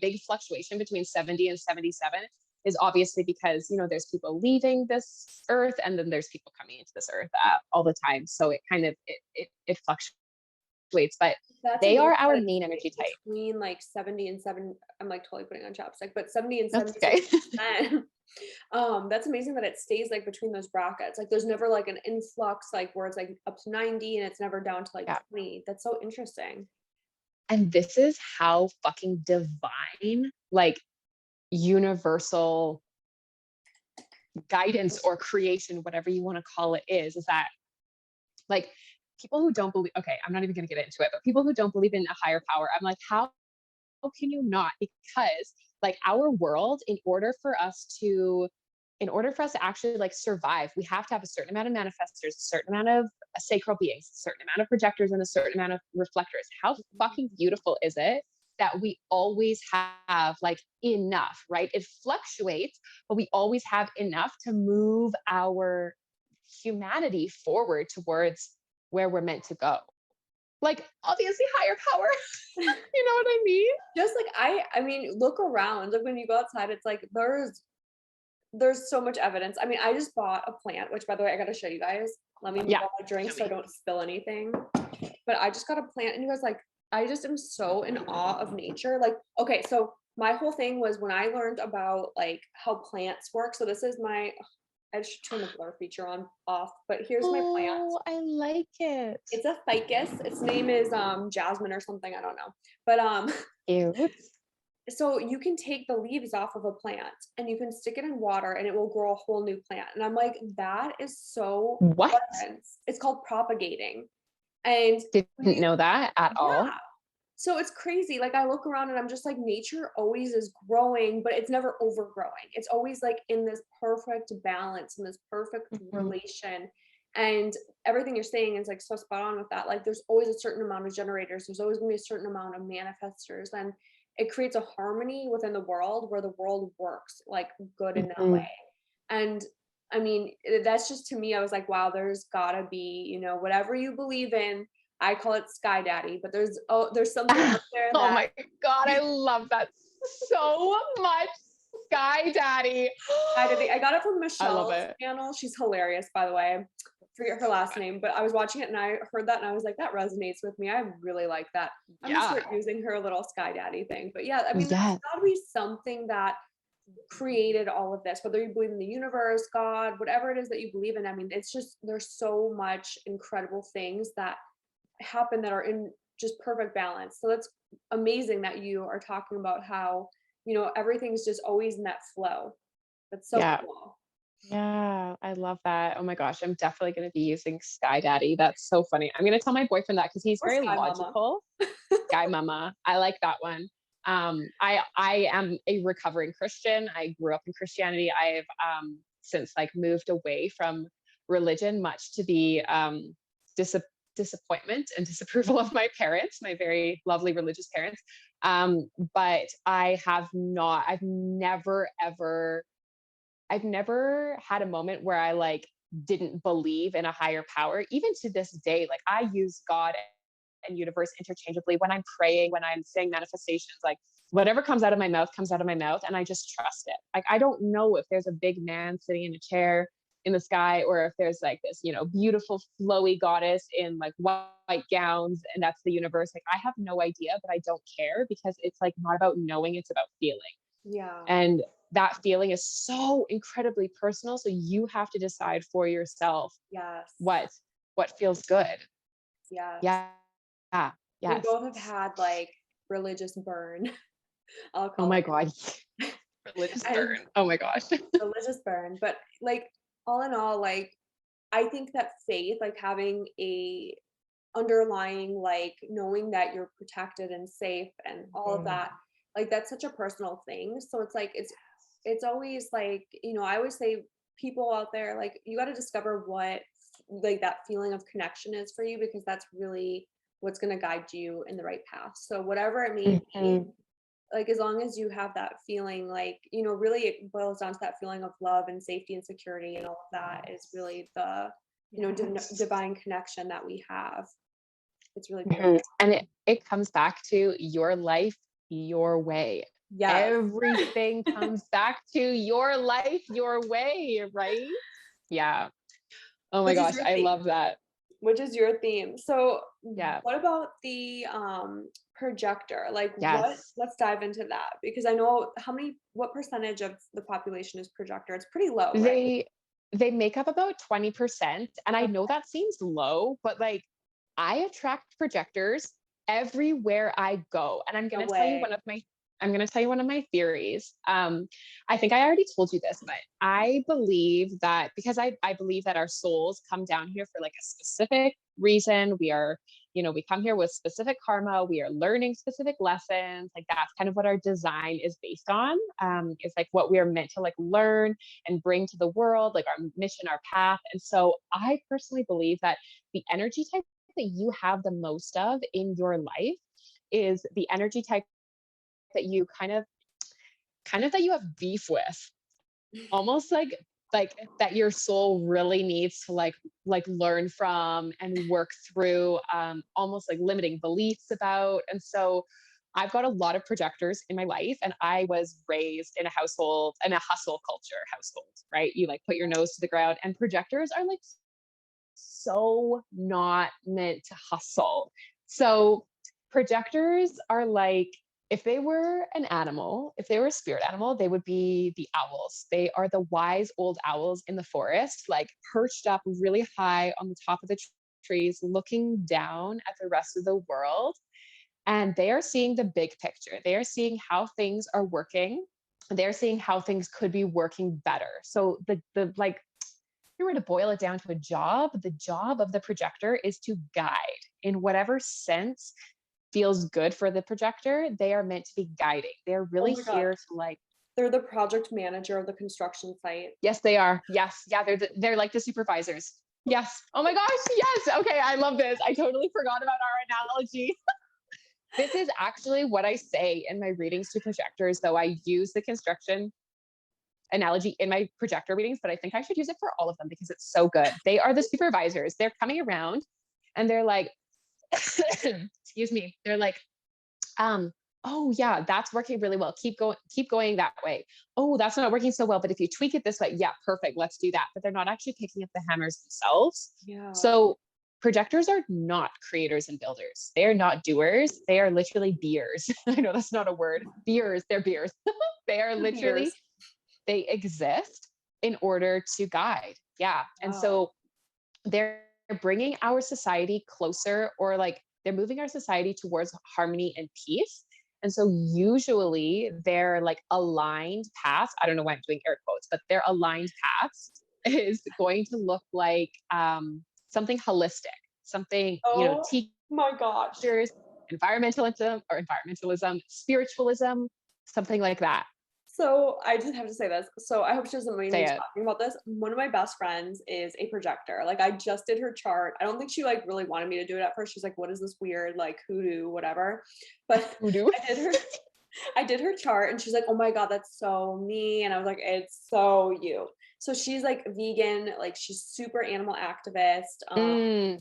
big fluctuation between 70 and 77 is obviously because, there's people leaving this earth and then there's people coming into this earth all the time. So it kind of, it fluctuates, but they are our main energy type. Between like 70 and 7, I'm like totally putting on chapstick, but 70 and That's 76%. That's amazing that it stays like between those brackets. Like, there's never like an influx, like where it's like up to 90 and it's never down to like 20. That's so interesting. And this is how fucking divine, like universal guidance or creation, whatever you want to call it, is that like people who don't believe, okay, I'm not even going to get into it, but people who don't believe in a higher power, I'm like, how can you not? Because like our world, in order for us to actually like survive, we have to have a certain amount of manifestors, a certain amount of sacral beings, a certain amount of projectors, and a certain amount of reflectors. How fucking beautiful is it that we always have like enough, right? It fluctuates, but we always have enough to move our humanity forward towards where we're meant to go. Like, obviously higher power. You know what I mean? Just like, I mean, look around. Like, when you go outside, it's like there's so much evidence. I mean, I just bought a plant, which by the way, I got to show you guys. Let me move on my drink so I don't spill anything. But I just got a plant, and you guys, like, I just am so in awe of nature. Like, okay, so my whole thing was when I learned about like how plants work. So this is I should turn the blur feature off, but here's my plant. Oh, I like it. It's a ficus. Its name is Jasmine or something. I don't know. But Cute. so you can take the leaves off of a plant and you can stick it in water and it will grow a whole new plant. And I'm like, that is so What? intense. It's called propagating. And Didn't know that at all. So it's crazy. Like, I look around and I'm just like, nature always is growing, but it's never overgrowing. It's always like in this perfect balance, in this perfect relation. And everything you're saying is like so spot on with that. Like, there's always a certain amount of generators. There's always gonna be a certain amount of manifestors. And it creates a harmony within the world where the world works like good in that way. And I mean, that's just, to me, I was like, wow, there's gotta be, whatever you believe in. I call it Sky Daddy, but there's something out there that, oh my God, I love that so much. Sky Daddy. I got it from Michelle's it. channel. She's hilarious, by the way. forget her last name, but I was watching it and I heard that and I was like, that resonates with me. I really like that. I'm gonna Yeah. start using her little Sky Daddy thing. But yeah, I mean, there's Yes. gotta be something that created all of this, whether you believe in the universe, God, whatever it is that you believe in. I mean, it's just there's so much incredible things that happen that are in just perfect balance. So it's amazing that you are talking about how, everything's just always in that flow. That's so Yeah. cool. Yeah, I love that. Oh my gosh, I'm definitely going to be using Sky Daddy. That's so funny. I'm going to tell my boyfriend that because he's Or very Sky Mama. logical. Sky Mama. I like that one. I am a recovering Christian. I grew up in Christianity. I've since like moved away from religion, much to the dis- disappointment and disapproval of my parents, my very lovely religious parents. But I have not. I've never had a moment where I like didn't believe in a higher power. Even to this day, like I use God and universe interchangeably when I'm praying, when I'm saying manifestations, like whatever comes out of my mouth comes out of my mouth and I just trust it. Like I don't know if there's a big man sitting in a chair in the sky or if there's like this, beautiful flowy goddess in like white gowns and that's the universe. Like I have no idea, but I don't care because it's like not about knowing, it's about feeling. Yeah. And that feeling is so incredibly personal. So you have to decide for yourself Yes. what feels good. Yes. Yeah. Yeah. We Yes. both have had like religious burn, I'll Oh call my it. God. Religious And burn. Oh my gosh. religious burn. But like all in all, like I think that faith, like having a underlying, like knowing that you're protected and safe and all of Mhm. that, like that's such a personal thing. So it's like it's always like, I always say people out there, like you got to discover what like that feeling of connection is for you because that's really what's going to guide you in the right path. So whatever it may be, Mhm. like as long as you have that feeling, like really it boils down to that feeling of love and safety and security and all of that is Yes. really the Yes. divine connection that we have. It's really Mhm. beautiful. And it comes back to your life, your way. Yes. Everything comes back to your life, your way, right? Yeah. Oh my Which is gosh, your I theme. love that. Which is your theme. So Yeah. what about the projector? Like Yes. let's dive into that because I know what percentage of the population is projector? It's pretty low, right? They they make up about 20%, and I know Okay. that seems low, but like I attract projectors everywhere I go. And No way. I'm going to tell you one of my theories. I think I already told you this, but I believe that because I believe that our souls come down here for like a specific reason. We come here with specific karma. We are learning specific lessons. Like that's kind of what our design is based on. It's like what we are meant to like learn and bring to the world, like our mission, our path. And so I personally believe that the energy type that you have the most of in your life is the energy type that you kind of that you have beef with, almost like that your soul really needs to like learn from and work through, almost like limiting beliefs about. And so I've got a lot of projectors in my life, and I was raised in a hustle culture household, right? You like put your nose to the ground, and projectors are like so not meant to hustle. So projectors are like, if they were an animal, if they were a spirit animal, they would be the owls. They are the wise old owls in the forest, like perched up really high on the top of the trees, looking down at the rest of the world. And they are seeing the big picture. They are seeing how things are working. They're seeing how things could be working better. So the like you were to boil it down to the job of the projector is to guide in whatever sense feels good for the projector. They are meant to be guiding. They're Oh really my god. here to like, They're the project manager of the construction site. yes, they are. Yes. Yeah. They're like the supervisors. Yes. Oh my gosh. Yes. Okay. I love this. I totally forgot about our analogy. This is actually what I say in my readings to projectors, though I use the construction analogy in my projector readings, but I think I should use it for all of them because it's so good. They are the supervisors. They're coming around and they're like, excuse me, they're like, oh yeah, that's working really well. Keep going that way. Oh, that's not working so well. But if you tweak it this way, yeah, perfect. Let's do that. But they're not actually picking up the hammers themselves. Yeah. So projectors are not creators and builders. They are not doers. They are literally beers. I know that's not a word. Beers, they're beers. They are literally, Years. they exist in order to guide. Yeah. And Wow. so they're bringing our society closer, or like they're moving our society towards harmony and peace. And so usually they're like aligned paths. I don't know why I'm doing air quotes, but their aligned paths is going to look like something holistic, something, Oh my gosh. teachers, environmentalism, spiritualism, something like that. So I just have to say this. So I hope she doesn't mind Say me it. talking about this. One of my best friends is a projector. Like I just did her chart. I don't think she like really wanted me to do it at first. She's like, what is this weird like hoodoo, whatever. But Voodoo. I did her I did her chart and she's like, oh my God, that's so me. And I was like, it's so you. So she's like vegan, like she's super animal activist. Mm,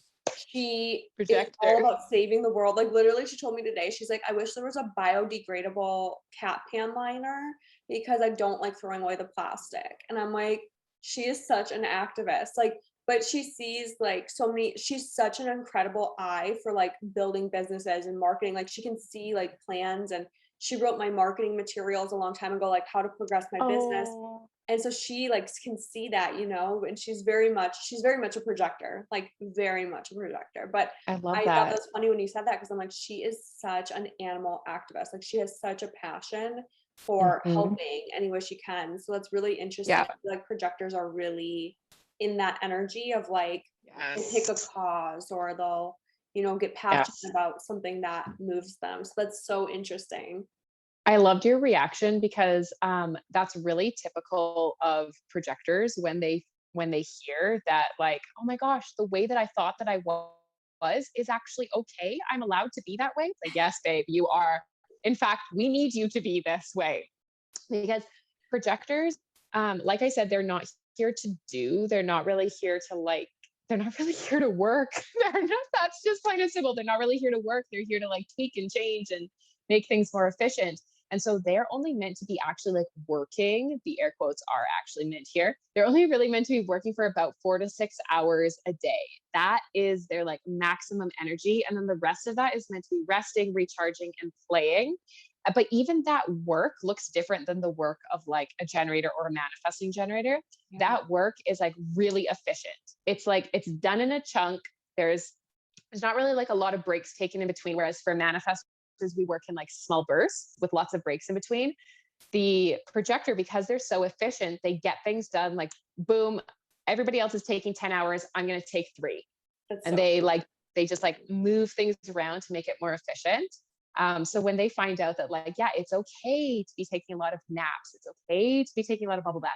She is all projector. about saving the world. Like literally, she told me today, she's like, I wish there was a biodegradable cat pan liner because I don't like throwing away the plastic. And I'm like, she is such an activist. Like, but she sees like so many, she's such an incredible eye for like building businesses and marketing. Like she can see like plans, and she wrote my marketing materials a long time ago, like how to progress my business. Oh, And so she like can see that, and she's very much a projector, like very much a projector. But I love I thought that that. was funny when you said that because I'm like, she is such an animal activist. Like she has such a passion for Mhm. helping any way she can. So that's really interesting. Yeah. I feel like projectors are really in that energy of like they'll pick a Yes. cause or they'll, get passionate Yes. about something that moves them. So that's so interesting. I loved your reaction because that's really typical of projectors when they hear that, like, oh my gosh, the way that I thought that was is actually okay. I'm allowed to be that way. It's like, yes, babe, you are. In fact, we need you to be this way, because projectors, like I said, they're not here to do. They're not really here to like. They're not really here to work. They're not. That's just plain and simple. They're not really here to work. They're here to like tweak and change and make things more efficient. And so they're only meant to be actually like working. The air quotes are actually meant here. They're only really meant to be working for about 4 to 6 hours a day. That is their like maximum energy. And then the rest of that is meant to be resting, recharging, and playing. But even that work looks different than the work of like a generator or a manifesting generator. Yeah. That work is like really efficient. It's like it's done in a chunk. There's not really like a lot of breaks taken in between. Whereas for manifestors, we work in like small bursts with lots of breaks in between. The projector, because they're so efficient, they get things done like boom. Everybody else is taking 10 hours. I'm going to take 3. That's And so they just like move things around to make it more efficient. So when they find out that like, yeah, it's okay to be taking a lot of naps, it's okay to be taking a lot of bubble baths,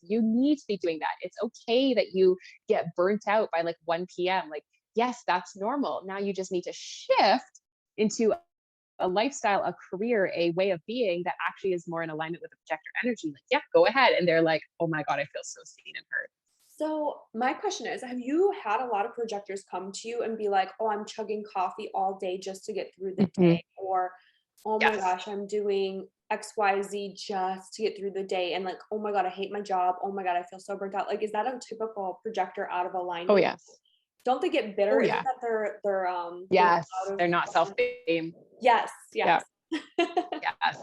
you need to be doing that. It's okay that you get burnt out by like 1 p.m. Like, yes, that's normal. Now you just need to shift into a lifestyle, a career, a way of being that actually is more in alignment with the projector energy. Like, yeah, go ahead. And they're like, oh my God, I feel so seen and heard. So my question is, have you had a lot of projectors come to you and be like, "Oh, I'm chugging coffee all day just to get through the Mhm. day," or "Oh my Yes. gosh, I'm doing XYZ just to get through the day," and like, "Oh my God, I hate my job. Oh my God, I feel so burnt out." Like, is that a typical projector out of Oh, alignment? yes. Don't they get bitter? Oh, Is it yeah. that they're Yes. out of They're not self esteem. Yes, Yeah. yes. Yes.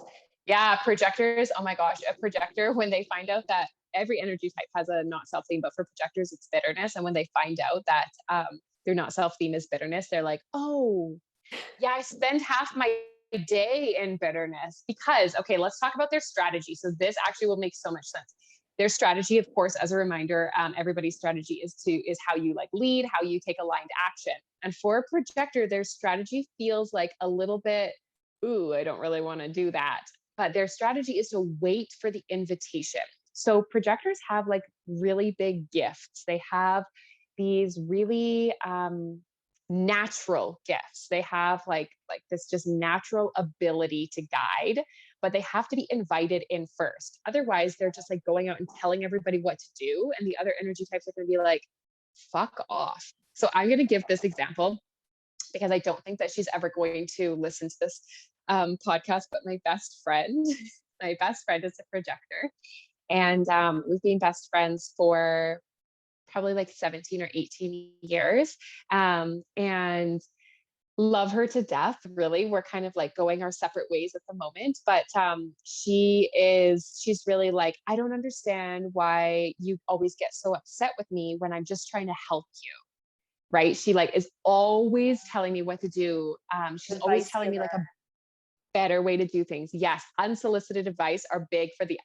Yeah. Projectors. Oh my gosh. A projector, when they find out that every energy type has a not self theme, but for projectors, it's bitterness. And when they find out that their not self theme is bitterness, they're like, oh, yeah, I spend half my day in bitterness because, okay, let's talk about their strategy. So this actually will make so much sense. Their strategy, of course, as a reminder, everybody's strategy is how you like lead, how you take aligned action. And for a projector, their strategy feels like a little bit, ooh, I don't really want to do that. But their strategy is to wait for the invitation. So projectors have like really big gifts. They have these really natural gifts. They have like this just natural ability to guide, but they have to be invited in first. Otherwise, they're just like going out and telling everybody what to do, and the other energy types are going to be like, "Fuck off." So I'm going to give this example because I don't think that she's ever going to listen to this. podcast, but my best friend, my best friend is a projector. And we've been best friends for probably like 17 or 18 years. And love her to death, really. We're kind of like going our separate ways at the moment, but she's really like, I don't understand why you always get so upset with me when I'm just trying to help you. Right. She like is always telling me what to do. She's always Advice telling me giver. like a better way to do things. Yes, unsolicited advice are big for the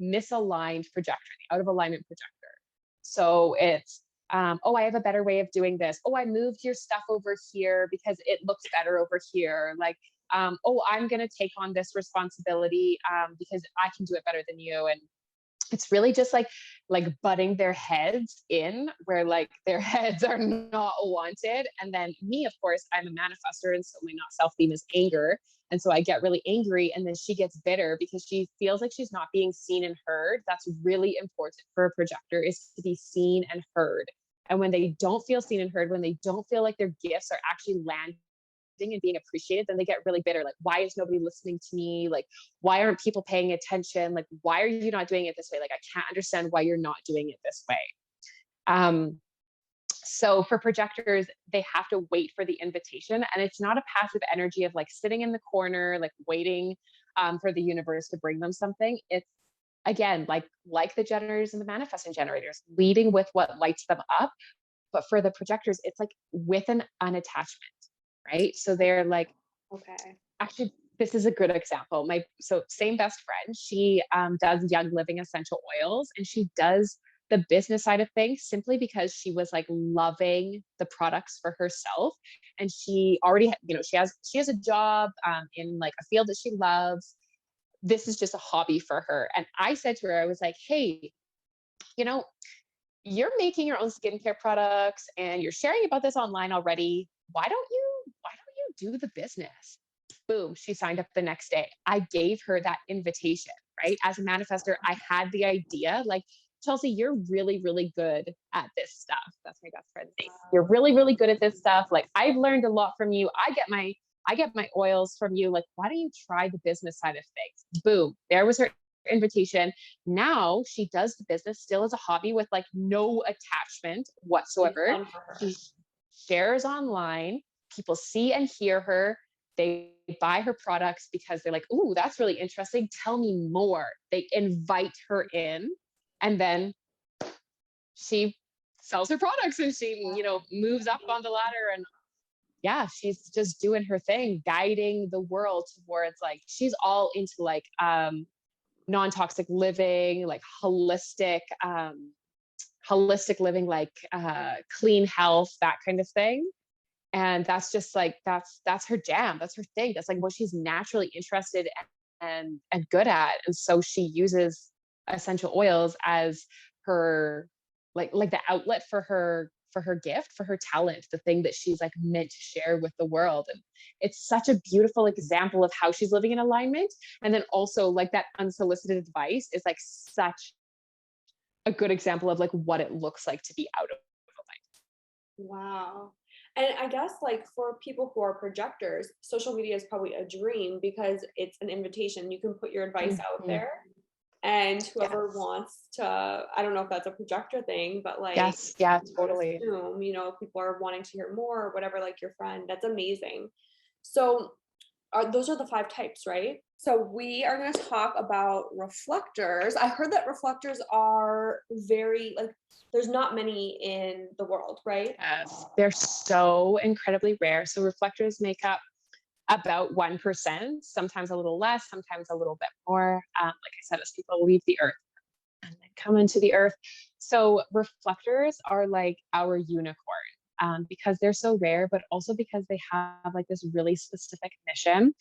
misaligned projector, the out of alignment projector. So it's, oh, I have a better way of doing this. Oh, I moved your stuff over here because it looks better over here. Like, oh, I'm going to take on this responsibility because I can do it better than you. And it's really just like butting their heads in where like their heads are not wanted. And then me, of course, I'm a manifestor, and so my not self theme is anger. And so I get really angry, and then she gets bitter because she feels like she's not being seen and heard. That's really important for a projector, is to be seen and heard. And when they don't feel seen and heard, when they don't feel like their gifts are actually landing and being appreciated, then they get really bitter. Like, why is nobody listening to me? Like, why aren't people paying attention? Like, why are you not doing it this way? Like, I can't understand why you're not doing it this way. So for projectors, they have to wait for the invitation, and it's not a passive energy of like sitting in the corner, like waiting for the universe to bring them something. It's, again, like the generators and the manifesting generators, leading with what lights them up. But for the projectors, it's like with an unattachment, right? So they're like, Okay. actually, this is a good example. So same best friend, she does Young Living essential oils, and she does the business side of things simply because she was like loving the products for herself, and she already, she has a job in like a field that she loves. This is just a hobby for her. And I said to her, I was like, hey, you know, you're making your own skincare products and you're sharing about this online already. Why don't you do the business? Boom, she signed up the next day. I gave her that invitation, right? As a manifestor, I had the idea, like, Chelsea, you're really, really good at this stuff. That's my best friend's name. You're really, really good at this stuff. Like, I've learned a lot from you. I get my oils from you. Like, why don't you try the business side of things? Boom, there was her invitation. Now she does the business still as a hobby with like no attachment whatsoever. Fun for her. She shares online. People see and hear her. They buy her products because they're like, ooh, that's really interesting. Tell me more. They invite her in, and then she sells her products, and she, moves up on the ladder. And yeah, she's just doing her thing, guiding the world towards like, she's all into like non-toxic living, like holistic living, like clean health, that kind of thing. And that's just like, that's her jam. That's her thing. That's like what she's naturally interested and good at. And so she uses essential oils as her, like the outlet for her gift, for her talent, the thing that she's like meant to share with the world. And it's such a beautiful example of how she's living in alignment. And then also like that unsolicited advice is like such a good example of like what it looks like to be out of alignment. Wow. And I guess like for people who are projectors, social media is probably a dream because it's an invitation. You can put your advice out Mm-hmm. there, and whoever Yes. wants to, I don't know if that's a projector thing, but like, Yes. Yeah, I would totally. assume, if people are wanting to hear more or whatever, like your friend, that's amazing. So those are the 5 types, right? So we are going to talk about reflectors. I heard that reflectors are very like, there's not many in the world, right? Yes. They're so incredibly rare. So reflectors make up about 1%, sometimes a little less, sometimes a little bit more. Like I said, as people leave the earth and then come into the earth. So reflectors are like our unicorn. Because they're so rare, but also because they have like this really specific mission.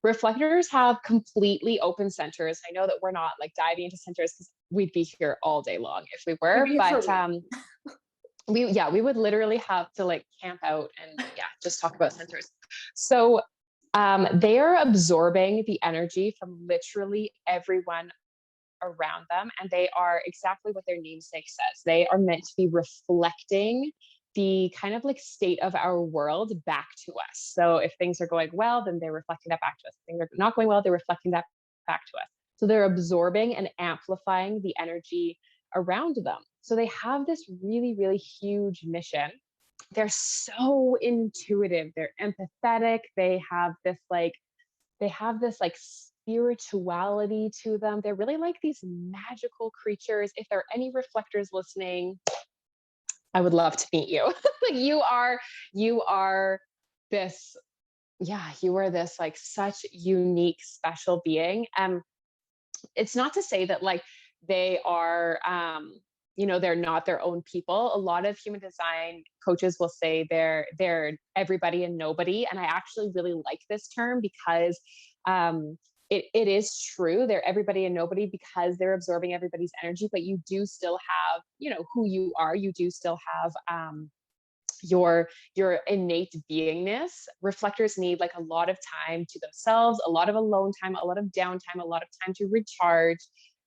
Reflectors have completely open centers. I know that we're not like diving into centers because we'd be here all day long if we were, but we would literally have to like camp out and just talk about centers. So they are absorbing the energy from literally everyone around them, and they are exactly what their namesake says. They are meant to be reflecting the kind of like state of our world back to us. So if things are going well, then they're reflecting that back to us. If things are not going well, they're reflecting that back to us. So they're absorbing and amplifying the energy around them. So they have this really, really huge mission. They're so intuitive. They're empathetic. They have this like spirituality to them. They're really like these magical creatures. If there are any reflectors listening, I would love to meet you. Like you are this, yeah, you are this like such unique, special being. It's not to say that like they are, they're not their own people. A lot of human design coaches will say they're everybody and nobody. And I actually really like this term because it is true. They're everybody and nobody because they're absorbing everybody's energy, but you do still have, who you are. You do still have your innate beingness. Reflectors need like a lot of time to themselves, a lot of alone time, a lot of downtime, a lot of time to recharge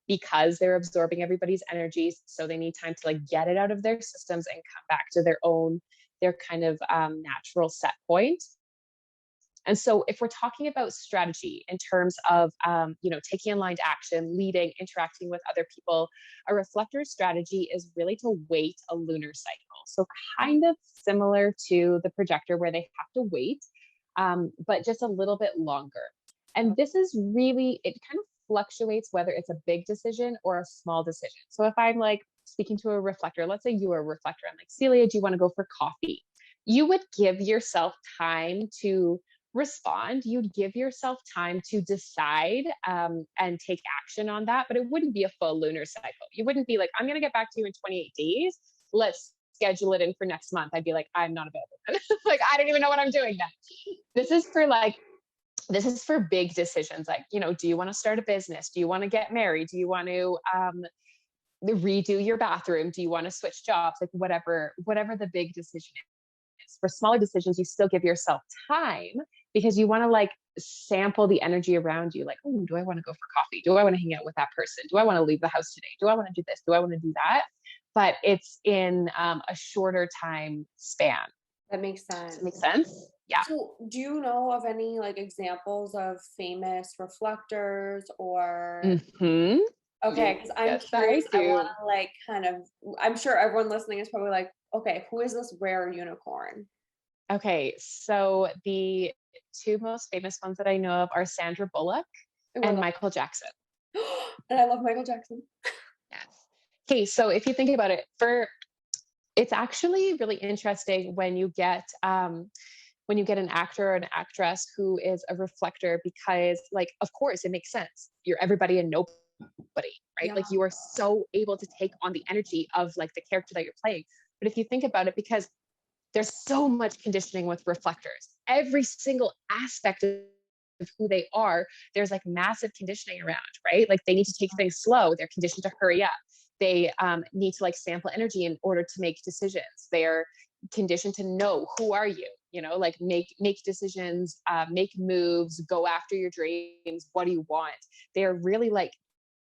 because they're absorbing everybody's energies. So they need time to like get it out of their systems and come back to their kind of natural set point. And so if we're talking about strategy in terms of, taking aligned action, leading, interacting with other people, a reflector strategy is really to wait a lunar cycle. So kind of similar to the projector where they have to wait, but just a little bit longer. And this is really, it kind of fluctuates whether it's a big decision or a small decision. So if I'm like speaking to a reflector, let's say you are a reflector, I'm like, Celia, do you want to go for coffee? You would give yourself time to respond. You'd give yourself time to decide and take action on that, but it wouldn't be a full lunar cycle. You wouldn't be like, I'm going to get back to you in 28 days. Let's schedule it in for next month. I'd be like, I'm not available. Like, I don't even know what I'm doing then. This is for big decisions. Like, do you want to start a business? Do you want to get married? Do you want to redo your bathroom? Do you want to switch jobs? Like whatever the big decision is. For smaller decisions, you still give yourself time because you want to like sample the energy around you. Like, oh, do I want to go for coffee? Do I want to hang out with that person? Do I want to leave the house today? Do I want to do this? Do I want to do that? But it's in a shorter time span. That makes sense. Does that make sense? Yeah. So do you know of any like examples of famous reflectors or Mm-hmm. okay, because I'm Yes, curious. I I do. want to like kind of, I'm sure everyone listening is probably like, okay, who is this rare unicorn? Okay, so the two most famous ones that I know of are Sandra Bullock Oh, and Michael Jackson. and I love Michael Jackson. Yes. Okay, so if you think about it, it's actually really interesting when you get an actor or an actress who is a reflector, because like, of course, it makes sense. You're everybody and nobody, right? Yeah. Like you are so able to take on the energy of like the character that you're playing. But if you think about it, because there's so much conditioning with reflectors, every single aspect of who they are, there's like massive conditioning around, right? Like they need to take things slow. They're conditioned to hurry up. They need to like sample energy in order to make decisions. They're conditioned to know, who are you? Like make decisions, make moves, go after your dreams. What do you want? They're really like,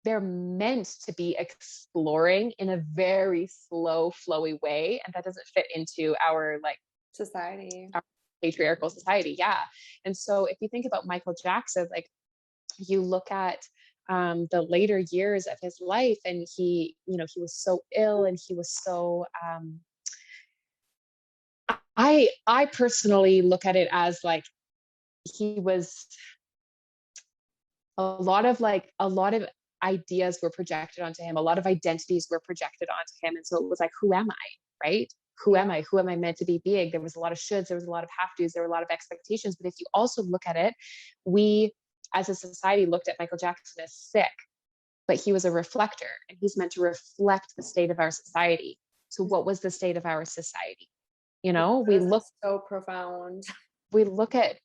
they're meant to be exploring in a very slow, flowy way. And that doesn't fit into our like Society. our patriarchal society. Yeah. And so if you think about Michael Jackson, like you look at the later years of his life, and he was so ill, and he was so, I personally look at it as like, he was a lot of ideas were projected onto him. A lot of identities were projected onto him. And so it was like, who am I? Right? Who am I? Who am I meant to be being? There was a lot of shoulds, there was a lot of have to's, there were a lot of expectations. But if you also look at it, we as a society looked at Michael Jackson as sick, but he was a reflector, and he's meant to reflect the state of our society. So what was the state of our society? So profound. We look at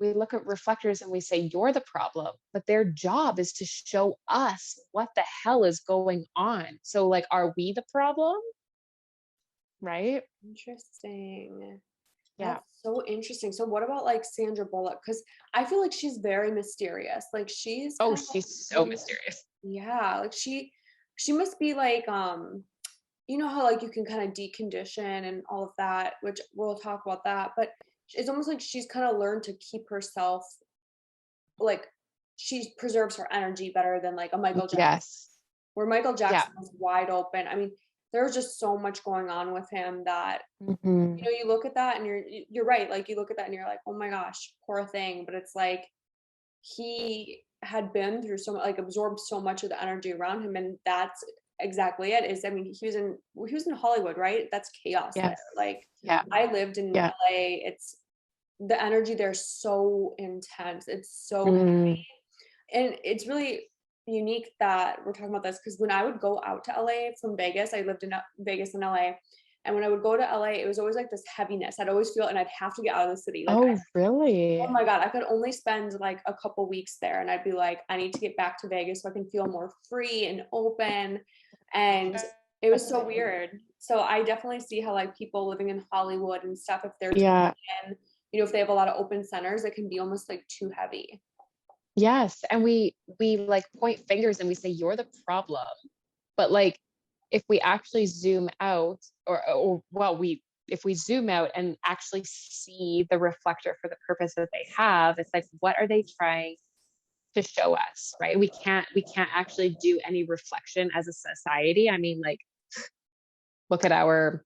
reflectors and we say, you're the problem, but their job is to show us what the hell is going on. So like, are we the problem? Right? Interesting. Yeah. That's so interesting. So what about like Sandra Bullock? Because I feel like she's very mysterious. Like she's Oh, she's so mysterious. yeah, like she must be like you know how like you can kind of decondition and all of that, which we'll talk about that, but it's almost like she's kind of learned to keep herself like she preserves her energy better than like a Michael Jackson, Yes. where Michael Yeah. Jackson was wide open. I mean, there was just so much going on with him that Hmm. you know, you look at that and you're right. Like you look at that and you're like, oh my gosh, poor thing. But it's like he had been through so much, like absorbed so much of the energy around him, and that's exactly it. Is I mean, he was in Hollywood, right? That's chaos there. Yes. Like Yeah. I lived in Yeah. LA. It's the energy there's so intense. It's so Mm. and it's really unique that we're talking about this because when I would go out to LA from Vegas, I lived in Vegas and LA. And when I would go to LA, it was always like this heaviness. I'd always feel, and I'd have to get out of the city. Like, Oh, oh really? my God, I could only spend like a couple weeks there. And I'd be like, I need to get back to Vegas so I can feel more free and open. And it was so weird. So I definitely see how like people living in Hollywood and stuff, if they're Yeah. taking in, you know, if they have a lot of open centers, it can be almost like too heavy. Yes. And we like point fingers and we say you're the problem. But like if we actually zoom out or well, we if we zoom out and actually see the reflector for the purpose that they have, it's like what are they trying to show us, right? We can't actually do any reflection as a society. I mean, like look at our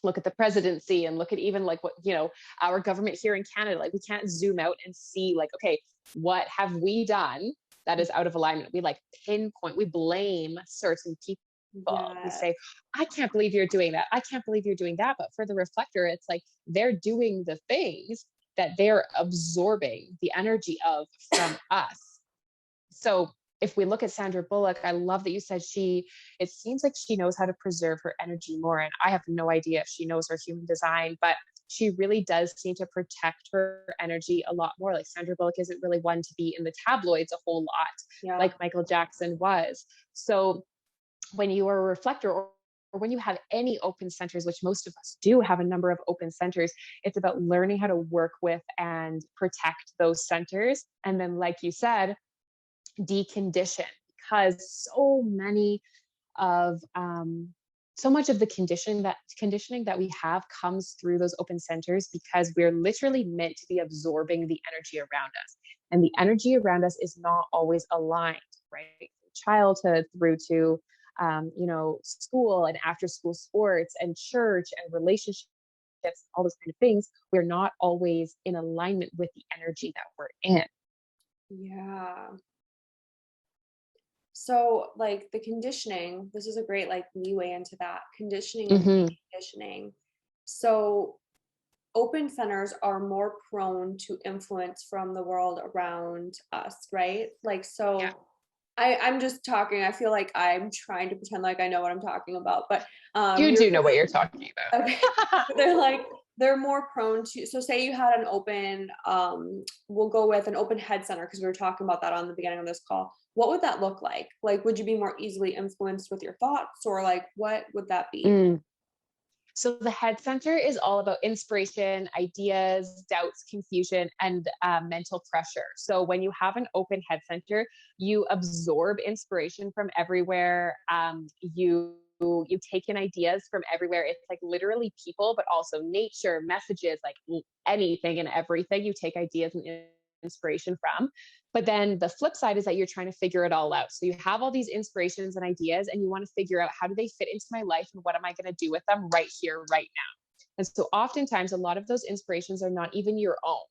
look at the presidency and look at even like what our government here in Canada. Like we can't zoom out and see like, okay, what have we done that is out of alignment? We like pinpoint, we blame certain people. We Yes. say, I can't believe you're doing that, I can't believe you're doing that. But for the reflector, it's like they're doing the things that they're absorbing the energy of from us. So if we look at Sandra Bullock, I love that you said it seems like she knows how to preserve her energy more. And I have no idea if she knows her human design, but she really does seem to protect her energy a lot more. Like Sandra Bullock isn't really one to be in the tabloids a whole lot, Yeah. like Michael Jackson was. So when you are a reflector, or when you have any open centers, which most of us do have a number of open centers, it's about learning how to work with and protect those centers. And then, like you said, decondition, because of so much of the conditioning that we have comes through those open centers, because we're literally meant to be absorbing the energy around us, and the energy around us is not always aligned, right? Childhood through to school and after school sports and church and relationships, all those kind of things. We're not always in alignment with the energy that we're in. Yeah. So, like the conditioning, this is a great like leeway into that conditioning and Hmm. conditioning. So, open centers are more prone to influence from the world around us, right? Like, Yeah, so I'm just talking. I feel like I'm trying to pretend like I know what I'm talking about, but you you're do know what you're talking okay. about. But they're like they're more prone to so say you had an open we'll go with an open head center because we were talking about that on the beginning of this call. What would that look like? Like would you be more easily influenced with your thoughts or like what would that be? Mm. So the head center is all about inspiration, ideas, doubts, confusion, and mental pressure. So when you have an open head center, you absorb inspiration from everywhere. You take in ideas from everywhere. It's like literally people, but also nature, messages, like anything and everything. You take ideas and inspiration from. But then the flip side is that you're trying to figure it all out. So you have all these inspirations and ideas, and you want to figure out how do they fit into my life and what am I going to do with them right here, right now. And so oftentimes, a lot of those inspirations are not even your own,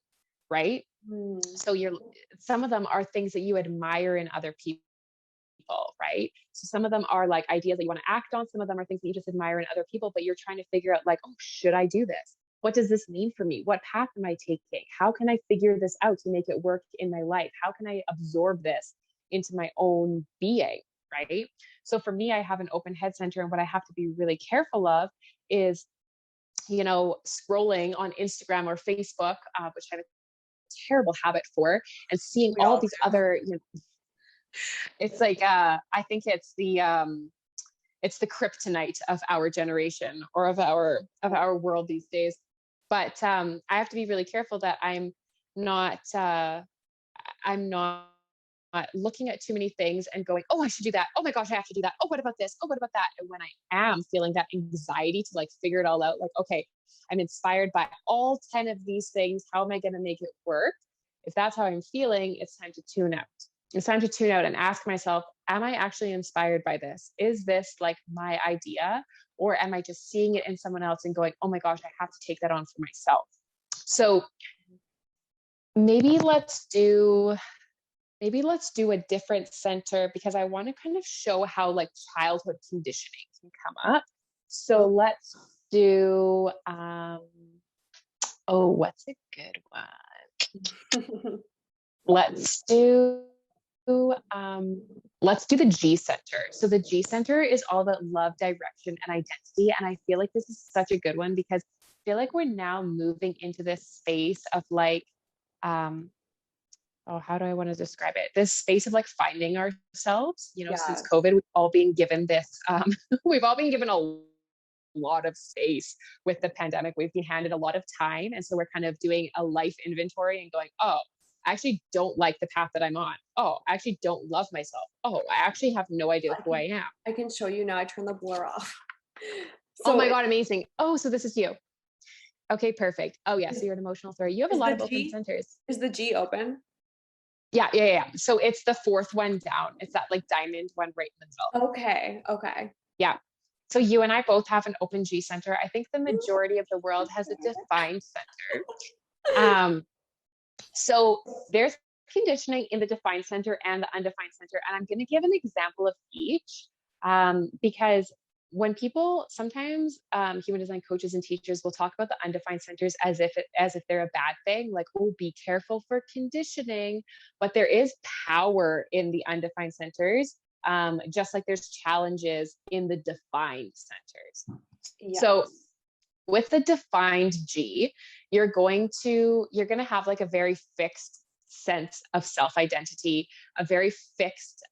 right? Hmm. So some of them are things that you admire in other people, right? So some of them are like ideas that you want to act on. Some of them are things that you just admire in other people, but you're trying to figure out like, oh, should I do this? What does this mean for me? What path am I taking? How can I figure this out to make it work in my life? How can I absorb this into my own being? Right. So for me, I have an open head center. And what I have to be really careful of is, scrolling on Instagram or Facebook, which I have a terrible habit for, and seeing We all all these other, it's like, I think it's the kryptonite of our generation, or of our world these days. But I have to be really careful that not I'm not looking at too many things and going, oh, I should do that. Oh my gosh, I have to do that. Oh, what about this? Oh, what about that? And when I am feeling that anxiety to like figure it all out, like, okay, I'm inspired by all 10 of these things. How am I going to make it work? If that's how I'm feeling, it's time to tune out. It's time to tune out and ask myself, am I actually inspired by this? Is this like my idea? Or am I just seeing it in someone else and going, oh my gosh, I have to take that on for myself? So maybe let's do a different center, because I want to kind of show how like childhood conditioning can come up. So let's do, what's a good one? Let's do the G center. So the G center is all about love, direction, and identity. And I feel like this is such a good one because I feel like we're now moving into this space of like, how do I want to describe it? This space of like finding ourselves, since COVID, we've all been given this, we've all been given a lot of space with the pandemic. We've been handed a lot of time. And so we're kind of doing a life inventory and going, oh, I actually don't like the path that I'm on. Oh, I actually don't love myself. Oh, I actually have no idea who I am. I can show you now. I turn the blur off. So, oh my God, amazing. Oh, so this is you. Okay, perfect. Oh yeah, so you're an emotional authority. You have a lot of open centers. Is the G open? Yeah. So it's the fourth one down. It's that like diamond one right in the middle. Okay. Yeah. So you and I both have an open G center. I think the majority of the world has a defined center. So there's conditioning in the defined center and the undefined center. And I'm going to give an example of each, because when people, sometimes human design coaches and teachers will talk about the undefined centers as if they're a bad thing, like, oh, be careful for conditioning. But there is power in the undefined centers, just like there's challenges in the defined centers. Yes. So with the defined G, you're going to have like a very fixed sense of self-identity, a very fixed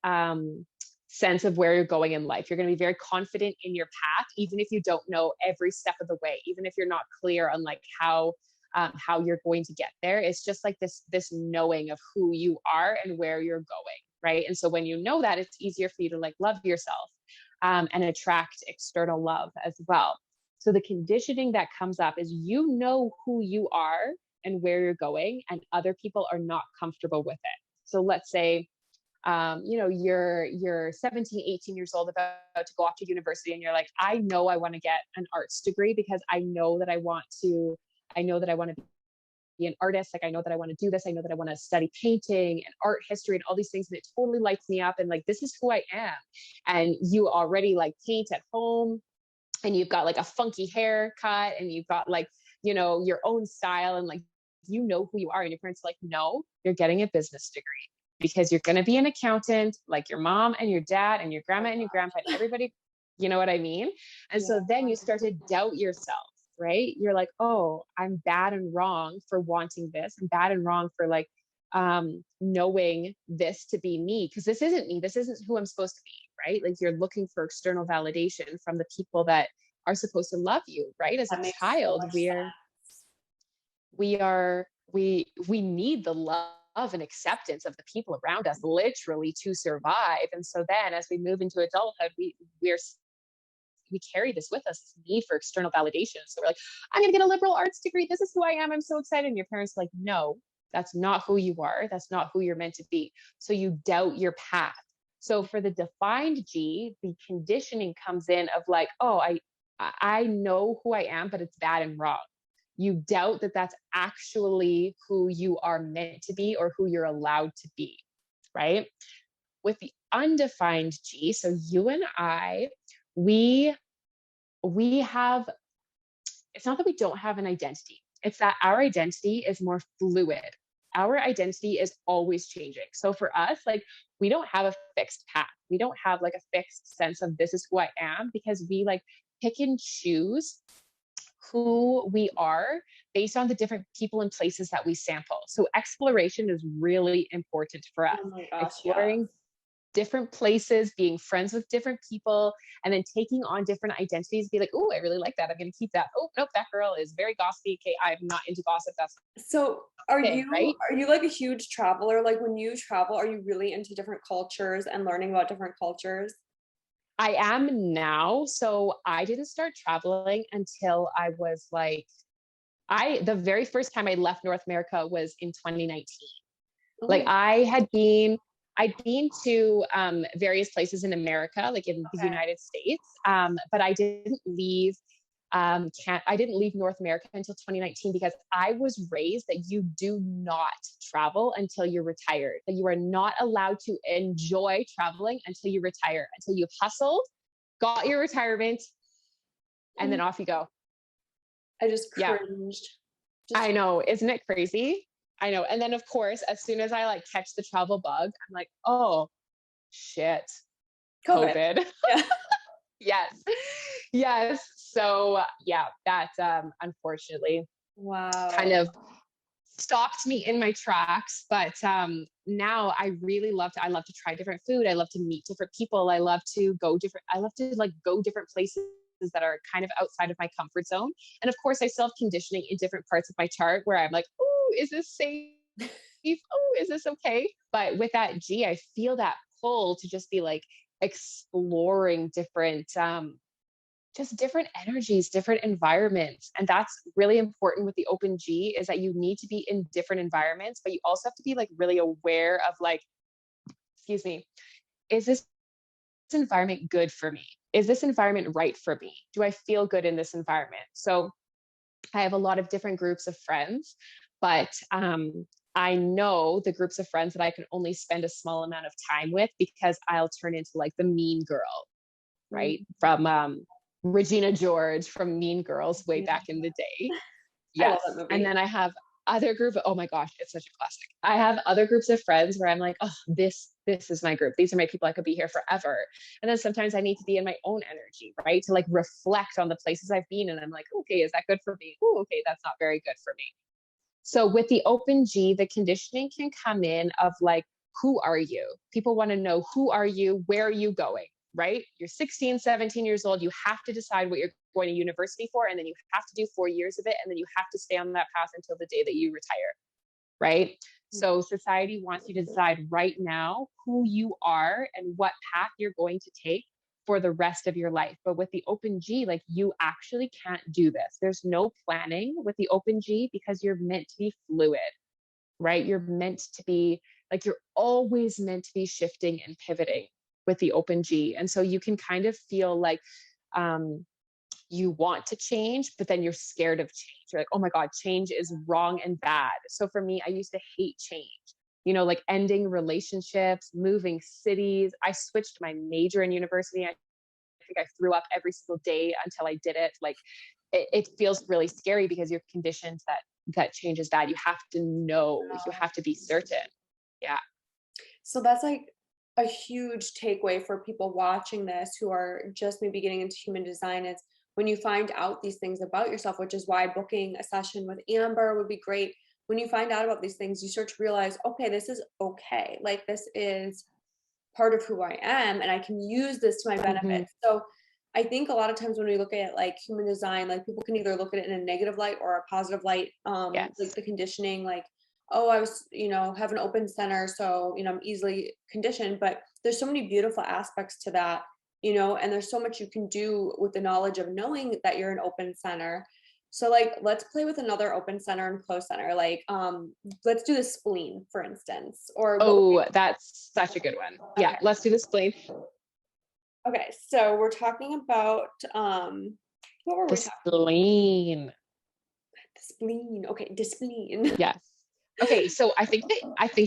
sense of where you're going in life. You're going to be very confident in your path, even if you don't know every step of the way, even if you're not clear on like how you're going to get there. It's just like this knowing of who you are and where you're going, right? And so when you know that, it's easier for you to like love yourself and attract external love as well. So the conditioning that comes up is you know who you are and where you're going, and other people are not comfortable with it. So let's say, you're 17, 18 years old, about to go off to university, and you're like, I know I want to get an arts degree because I know that I want to be an artist. Like, I know that I want to do this. I know that I want to study painting and art history and all these things. And it totally lights me up. And like, this is who I am. And you already like paint at home, and you've got like a funky haircut, and you've got like, your own style, and like, who you are. And your parents are like, no, you're getting a business degree because you're going to be an accountant, like your mom and your dad and your grandma and your grandpa and everybody, you know what I mean? And so then you start to doubt yourself, right? You're like, oh, I'm bad and wrong for wanting this. I'm bad and wrong for like, knowing this to be me, because this isn't me. This isn't who I'm supposed to be, right? Like, you're looking for external validation from the people that are supposed to love you, right? As a child, we need the love and acceptance of the people around us, literally, to survive. And so then as we move into adulthood, we carry this with us, this need for external validation. So we're like, I'm going to get a liberal arts degree. This is who I am. I'm so excited. And your parents are like, no, that's not who you are. That's not who you're meant to be. So you doubt your path. So for the defined G, the conditioning comes in of like, oh, I know who I am, but it's bad and wrong. You doubt that that's actually who you are meant to be or who you're allowed to be, right? With the undefined G, so you and I, we have, it's not that we don't have an identity. It's that our identity is more fluid. Our identity is always changing. So for us, like, we don't have a fixed path. We don't have like a fixed sense of this is who I am, because we like pick and choose who we are based on the different people and places that we sample. So exploration is really important for us. Oh my gosh, exploring different places, being friends with different people, and then taking on different identities, be like, oh, I really like that. I'm going to keep that. Oh, nope, that girl is very gossipy. Okay, I'm not into gossip. That's So the thing, right? are you like a huge traveler? Like when you travel, are you really into different cultures and learning about different cultures? I am now. So I didn't start traveling until I was like, the very first time I left North America was in 2019. Like Oh, I'd been to various places in America, like in the okay. United States, but I didn't leave North America until 2019 because I was raised that you do not travel until you're retired, that you are not allowed to enjoy traveling until you retire, until you've hustled, got your retirement, and then Mm, off you go. I just Yeah, cringed. I Just know. Isn't it crazy? I know. And then of course, as soon as I like catch the travel bug, I'm like, oh shit, COVID. COVID. Yeah. Yes. Yes. So yeah, that unfortunately kind Wow. of stopped me in my tracks. But now I love to try different food. I love to meet different people. I love to like go different places that are kind of outside of my comfort zone. And of course, I still have conditioning in different parts of my chart where I'm like, oh, is this safe? Oh, is this okay? But with that G, I feel that pull to just be like exploring just different energies, different environments. And that's really important with the open G is that you need to be in different environments, but you also have to be like really aware of like, excuse me, is this environment good for me? Is this environment right for me? Do I feel good in this environment? So I have a lot of different groups of friends, but I know the groups of friends that I can only spend a small amount of time with because I'll turn into like the mean girl, right? Mm, From Regina George from Mean Girls way yeah. back in the day. I love Yes. that And movie. then I have other group. Oh my gosh, it's such a classic. I have other groups of friends where I'm like, oh, this is my group. These are my people. I could be here forever. And then sometimes I need to be in my own energy, right? To like reflect on the places I've been. And I'm like, okay, is that good for me? Oh, okay, that's not very good for me. So with the open G, the conditioning can come in of like, who are you? People want to know, who are you? Where are you going? Right? You're 16, 17 years old. You have to decide what you're going to university for. And then you have to do 4 years of it. And then you have to stay on that path until the day that you retire. Right? So society wants you to decide right now who you are and what path you're going to take for the rest of your life. But with the open G, like you actually can't do this. There's no planning with the open G because you're meant to be fluid, right? You're meant to be like, you're always meant to be shifting and pivoting with the open G. And so you can kind of feel like, you want to change, but then you're scared of change. You're like, oh my God, change is wrong and bad. So for me, I used to hate change, like ending relationships, moving cities. I switched my major in university. I think I threw up every single day until I did it. Like it feels really scary because you're conditioned that change is bad. You have to know, you have to be certain. Yeah. So that's like a huge takeaway for people watching this who are just maybe getting into human design is when you find out these things about yourself, which is why booking a session with Amber would be great. When you find out about these things, you start to realize, okay, this is okay. Like this is part of who I am and I can use this to my benefit. Mm-hmm. So I think a lot of times when we look at like human design, like people can either look at it in a negative light or a positive light. Like Yes. the conditioning, like, oh, I was, have an open center, so I'm easily conditioned. But there's so many beautiful aspects to that, and there's so much you can do with the knowledge of knowing that you're an open center. So like let's play with another open center and closed center. Like let's do the spleen, for instance. Or what would Oh, that's such a good one. Yeah. okay. Let's do the spleen. Okay, so we're talking about what were The we talking? spleen. The spleen. Okay, the spleen. Yes. Okay, so I think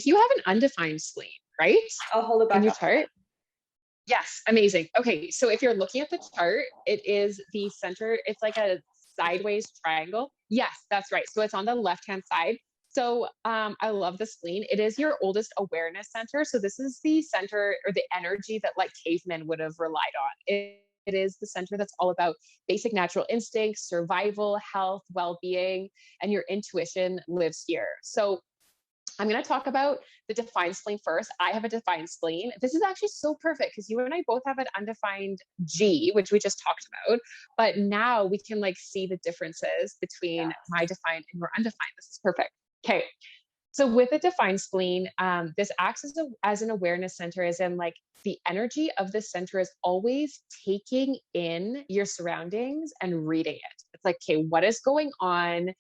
you have an undefined spleen, right? I'll hold it In back your up. chart? Yes, amazing. Okay, so if you're looking at the chart, it is the center, it's like a sideways triangle. Yes, that's right. So it's on the left-hand side. So I love the spleen. It is your oldest awareness center. So this is the center or the energy that like cavemen would have relied on. It is the center that's all about basic natural instincts, survival, health, well-being, and your intuition lives here. So I'm going to talk about the defined spleen first. I have a defined spleen. This is actually so perfect because you and I both have an undefined G, which we just talked about. But now we can like see the differences between Yes. my defined and your undefined. This is perfect. Okay. So with a defined spleen, this acts as an awareness center, as in like the energy of the center is always taking in your surroundings and reading it. It's like, okay, what is going on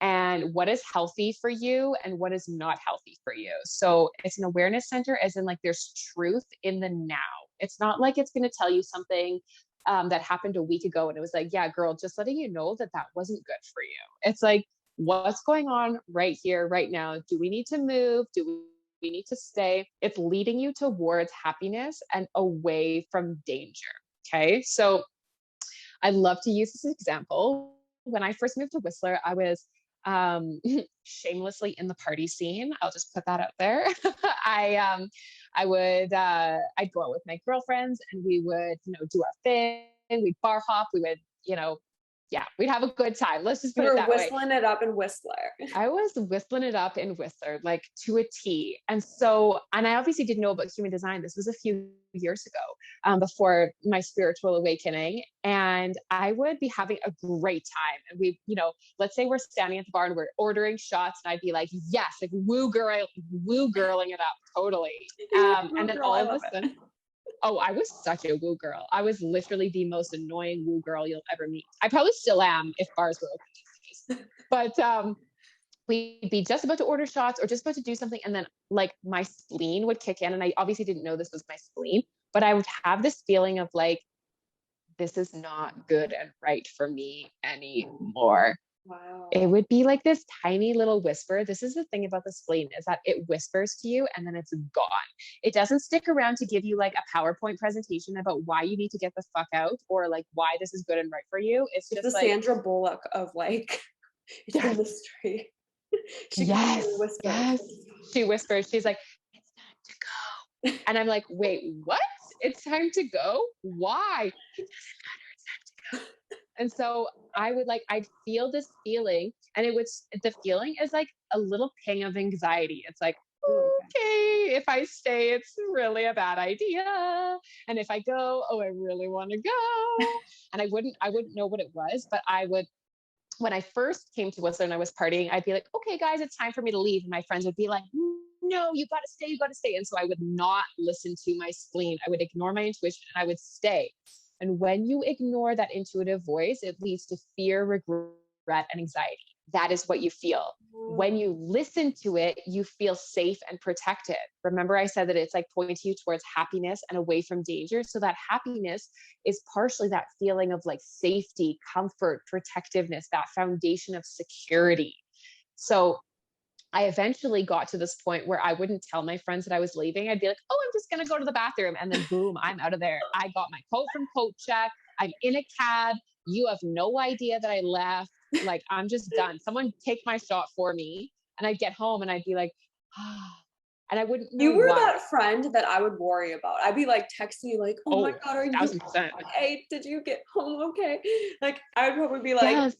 and what is healthy for you and what is not healthy for you. So it's an awareness center, as in like there's truth in the now. It's not like it's going to tell you something that happened a week ago and it was like, yeah, girl, just letting you know that that wasn't good for you. It's like, what's going on right here, right now? Do we need to move? Do we need to stay? It's leading you towards happiness and away from danger. Okay. So I love to use this example. When I first moved to Whistler, I was shamelessly in the party scene. I'll just put that out there. I'd go out with my girlfriends and we would, do our thing. We'd bar hop. We would, yeah, we'd have a good time. Let's just You put it were that way. whistling it up in Whistler. I was whistling it up in Whistler, like to a T. And I obviously didn't know about human design. This was a few years ago, before my spiritual awakening. And I would be having a great time. And let's say we're standing at the bar and we're ordering shots. And I'd be like, yes, like woo girling it up totally. You're like, And "Ooh, then girl, I all of a love it." sudden, oh, I was such a woo girl. I was literally the most annoying woo girl you'll ever meet. I probably still am if bars were open these days. But we'd be just about to order shots or just about to do something. And then like my spleen would kick in. And I obviously didn't know this was my spleen, but I would have this feeling of like, this is not good and right for me anymore. Wow. It would be like this tiny little whisper. This is the thing about the spleen, is that it whispers to you and then it's gone. It doesn't stick around to give you like a PowerPoint presentation about why you need to get the fuck out or like why this is good and right for you. It's It's just the like, Sandra Bullock of like, it's a yes, mystery. She can yes, even whisper. yes. She whispers, she's like, it's time to go. And I'm like, wait, what? It's time to go? Why? It doesn't matter. It's time to go. And so I'd feel this feeling, and the feeling is like a little ping of anxiety. It's like, Ooh, okay. okay, if I stay, it's really a bad idea. And if I go, oh, I really want to go. And I wouldn't know what it was, but when I first came to Whistler and I was partying, I'd be like, okay, guys, it's time for me to leave. And my friends would be like, no, you got to stay, you got to stay. And so I would not listen to my spleen. I would ignore my intuition and I would stay. And when you ignore that intuitive voice, it leads to fear, regret, and anxiety. That is what you feel. When you listen to it, you feel safe and protected. Remember, I said that it's like pointing you towards happiness and away from danger. So that happiness is partially that feeling of like safety, comfort, protectiveness, that foundation of security. So I eventually got to this point where I wouldn't tell my friends that I was leaving. I'd be like, oh, I'm just going to go to the bathroom. And then boom, I'm out of there. I got my coat from Coat Check. I'm in a cab. You have no idea that I left. Like, I'm just done. Someone take my shot for me. And I'd get home and I'd be like, ah, and I wouldn't know You were why. that friend that I would worry about. I'd be like texting you like, "Oh my Oh, God, are you 1000%. okay? Did you get home okay?" Like I would probably be like Yes.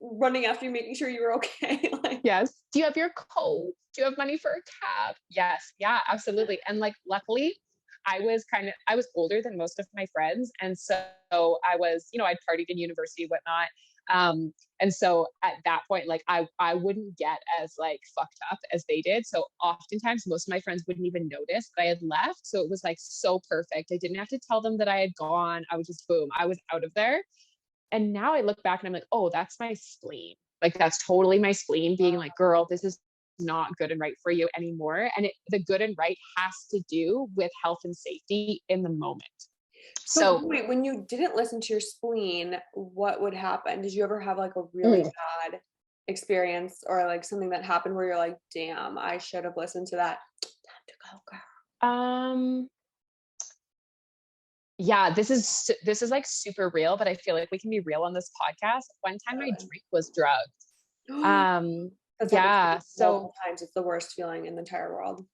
running after you, making sure you were okay. Like, Yes. Do you have your coat? Do you have money for a cab? Yes. Yeah, absolutely. And like, luckily, I was older than most of my friends. And so I was, I'd partied in university, whatnot. And so at that point, like I wouldn't get as like fucked up as they did. So oftentimes most of my friends wouldn't even notice that I had left. So it was like so perfect. I didn't have to tell them that I had gone. I was just boom, I was out of there. And now I look back and I'm like, oh, that's my spleen. Like that's totally my spleen being like, girl, this is not good and right for you anymore. And the good and right has to do with health and safety in the moment. so So wait, when you didn't listen to your spleen, what would happen? Did you ever have like a really mm, bad experience or like something that happened where you're like, damn, I should have listened to that? Time to go, girl. um yeah, this is like super real, but I feel like we can be real on this podcast. One time my drink was drugged. Um That's happened to yeah, me so multiple times. It's the worst feeling in the entire world.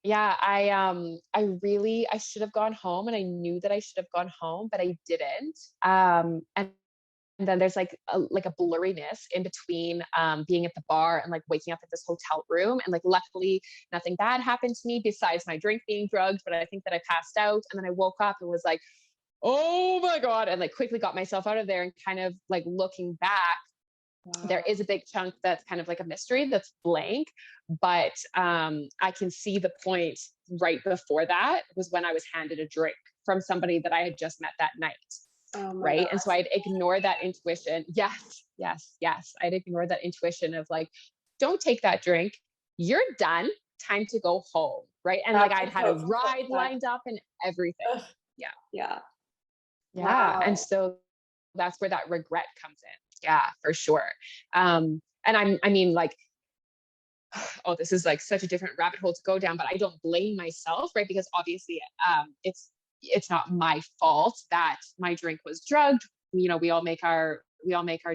yeah, I should have gone home and I knew that I should have gone home, but I didn't. And then there's like a blurriness in between being at the bar and like waking up at this hotel room. And like, luckily nothing bad happened to me besides my drink being drugged, but I think that I passed out. And then I woke up and was like, oh my God. And like quickly got myself out of there, and kind of like looking back, there is a big chunk that's kind of like a mystery that's blank. But I can see the point right before that was when I was handed a drink from somebody that I had just met that night. Oh my Right. God. And so I'd ignore that intuition. Yes, yes, yes. I'd ignore that intuition of like, don't take that drink. You're done. Time to go home. Right. And like, That's I'd had a ride lined up and everything. Ugh. Yeah. Yeah. Yeah. And Wow. so that's where that regret comes in. Yeah, for sure. And I mean, like, oh, this is like such a different rabbit hole to go down, but I don't blame myself, right? Because obviously, it's not my fault that my drink was drugged. You know, we all make our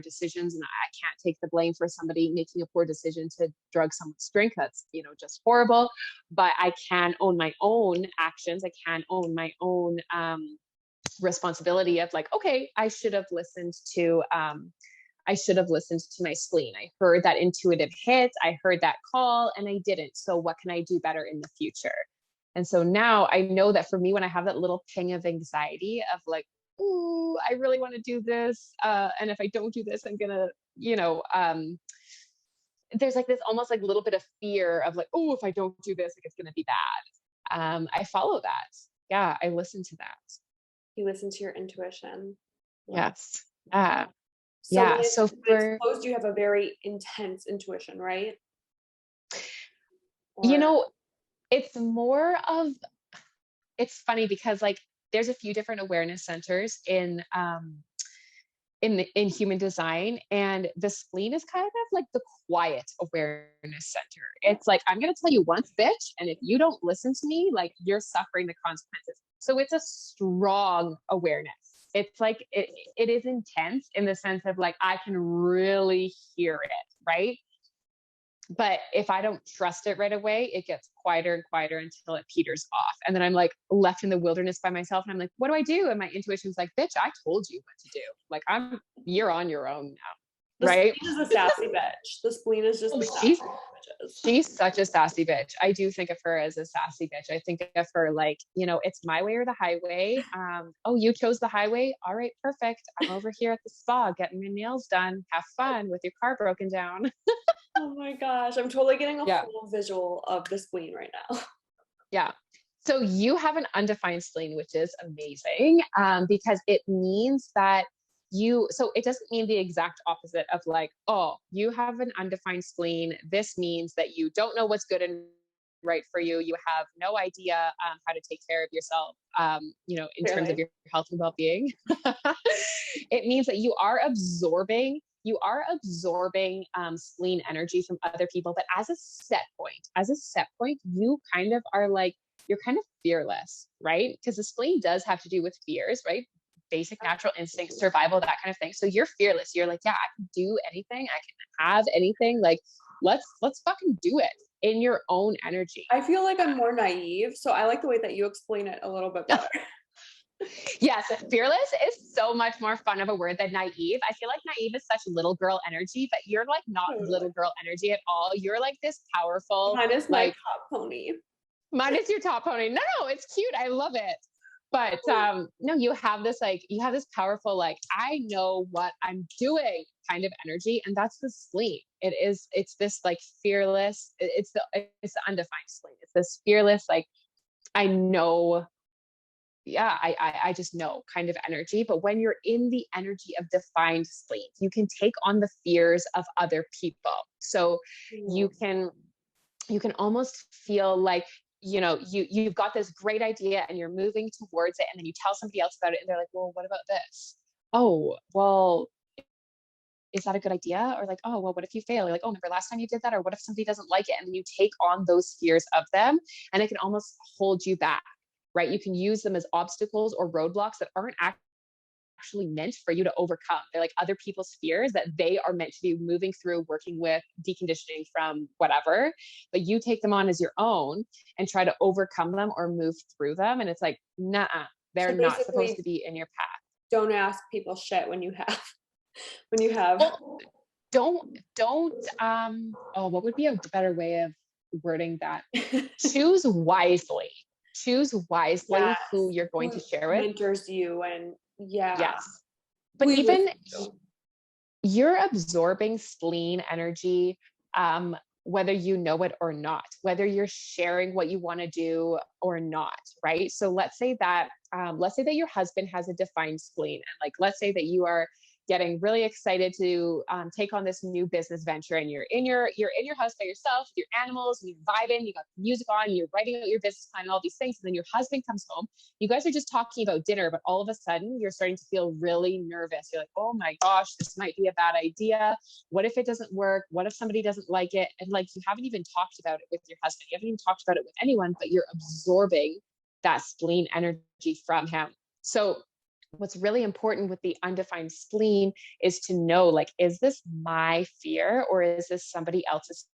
decisions, and I can't take the blame for somebody making a poor decision to drug someone's drink. That's, just horrible. But I can own my own actions. I can own my own responsibility of like, okay, I should have listened to my spleen. I heard that intuitive hit. I heard that call and I didn't. So what can I do better in the future? And so now I know that for me, when I have that little ping of anxiety of like, ooh, I really want to do this. And if I don't do this, I'm going to, there's like this almost like little bit of fear of like, oh, if I don't do this, like it's going to be bad. I follow that. Yeah. I listen to that. You listen to your intuition. Yes. So Yeah. when So it's closed, you have a very intense intuition, right? you Or know, it's more of, it's funny because like there's a few different awareness centers in human design, and the spleen is kind of like the quiet awareness center. It's like, I'm going to tell you once, bitch, and if you don't listen to me, like you're suffering the consequences. So it's a strong awareness. It's like it is intense in the sense of like I can really hear it, right? But if I don't trust it right away, it gets quieter and quieter until it peters off. And then I'm like left in the wilderness by myself. And I'm like, what do I do? And my intuition's like, bitch, I told you what to do. Like you're on your own now. the Right. spleen is a sassy bitch. The spleen is just Oh, the sassy bitches. she's such a sassy bitch. I do think of her as a sassy bitch. I think of her like, it's my way or the highway. Oh, you chose the highway. All right, perfect. I'm over here at the spa getting my nails done. Have fun with your car broken down. Oh my gosh, I'm totally getting a Yeah. full visual of the spleen right now. Yeah. So you have an undefined spleen, which is amazing, because it means that so it doesn't mean the exact opposite of like, oh, you have an undefined spleen. This means that you don't know what's good and right for you. You have no idea how to take care of yourself, in terms of your health and well-being. It means that you are absorbing spleen energy from other people, but as a set point, you kind of are like, you're kind of fearless, right? Because the spleen does have to do with fears, right? Basic natural instincts, survival, that kind of thing. So you're fearless. You're like, yeah, I can do anything. I can have anything. Like, let's fucking do it in your own energy. I feel like I'm more naive, so I like the way that you explain it a little bit better. Yes, fearless is so much more fun of a word than naive. I feel like naive is such little girl energy, but you're like not little girl energy at all. You're like this powerful, Mine is my like top pony. mine is your top pony. No, it's cute. I love it. But no, you have this powerful, like, I know what I'm doing kind of energy. And that's the spleen. It's this like fearless, it's the undefined spleen. It's this fearless, like, I know, yeah, I just know kind of energy. But when you're in the energy of defined spleens, you can take on the fears of other people. So you can almost feel like, you've got this great idea and you're moving towards it, and then you tell somebody else about it and they're like, well, what about this? Oh, well, is that a good idea? Or like, oh, well, what if you fail? Or like, oh, remember last time you did that? Or what if somebody doesn't like it? And then you take on those fears of them, and it can almost hold you back, right? You can use them as obstacles or roadblocks that aren't actually meant for you to overcome. They're like other people's fears that they are meant to be moving through, working with, deconditioning from, whatever. But you take them on as your own and try to overcome them or move through them. And it's like, nah, they're not supposed to be in your path. Don't ask people shit when you have when you have Well, what would be a better way of wording that? Choose wisely. Choose wisely yes, who you're going to who share with. mentors you and yeah, Yes. But who you listen even to. you're absorbing spleen energy, whether you know it or not, whether you're sharing what you want to do or not, right? So let's say that your husband has a defined spleen, and like let's say that you are getting really excited to take on this new business venture, and you're in your house by yourself with your animals, and you're vibing, you got music on, you're writing out your business plan and all these things, and then your husband comes home. You guys are just talking about dinner, but all of a sudden you're starting to feel really nervous. You're like, oh my gosh, this might be a bad idea. What if it doesn't work? What if somebody doesn't like it? And like, you haven't even talked about it with your husband. You haven't even talked about it with anyone, but you're absorbing that spleen energy from him. So what's really important with the undefined spleen is to know, like, is this my fear or is this somebody else's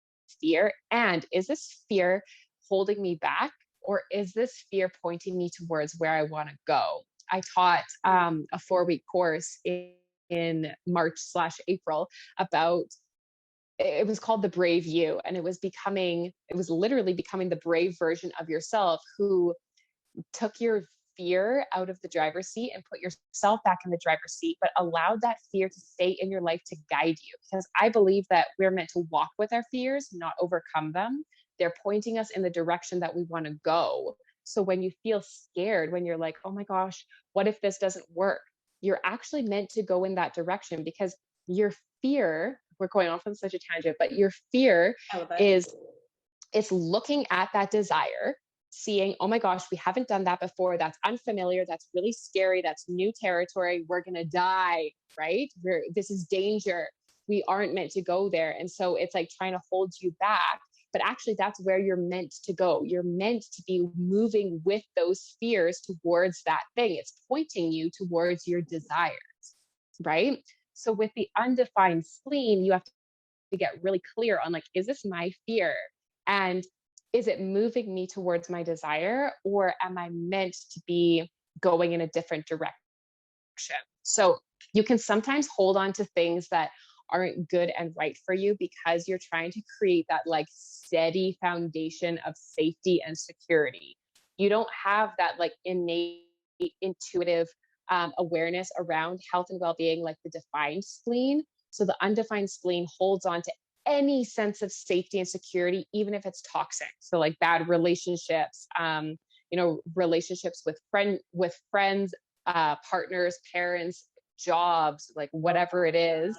fear? And is this fear holding me back, or is this fear pointing me towards where I want to go? I taught a 4-week course in March/April about, it was called The Brave You. And it was literally becoming the brave version of yourself who took your fear out of the driver's seat and put yourself back in the driver's seat, but allowed that fear to stay in your life to guide you. Because I believe that we're meant to walk with our fears, not overcome them. They're pointing us in the direction that we want to go. So when you feel scared, when you're like, oh my gosh, what if this doesn't work? You're actually meant to go in that direction, because your fear, we're going off on such a tangent, but your fear I love it. is it's looking at that desire, seeing, oh my gosh, we haven't done that before. That's unfamiliar. That's really scary. That's new territory. We're going to die, right? This is danger. We aren't meant to go there. And so it's like trying to hold you back. But actually, that's where you're meant to go. You're meant to be moving with those fears towards that thing. It's pointing you towards your desires, right? So with the undefined spleen, you have to get really clear on, like, is this my fear? And is it moving me towards my desire, or am I meant to be going in a different direction? So you can sometimes hold on to things that aren't good and right for you because you're trying to create that like steady foundation of safety and security. You don't have that like innate intuitive awareness around health and well-being like the defined spleen. So the undefined spleen holds on to any sense of safety and security, even if it's toxic. So like bad relationships, relationships with friends, partners, parents, jobs, like whatever it is,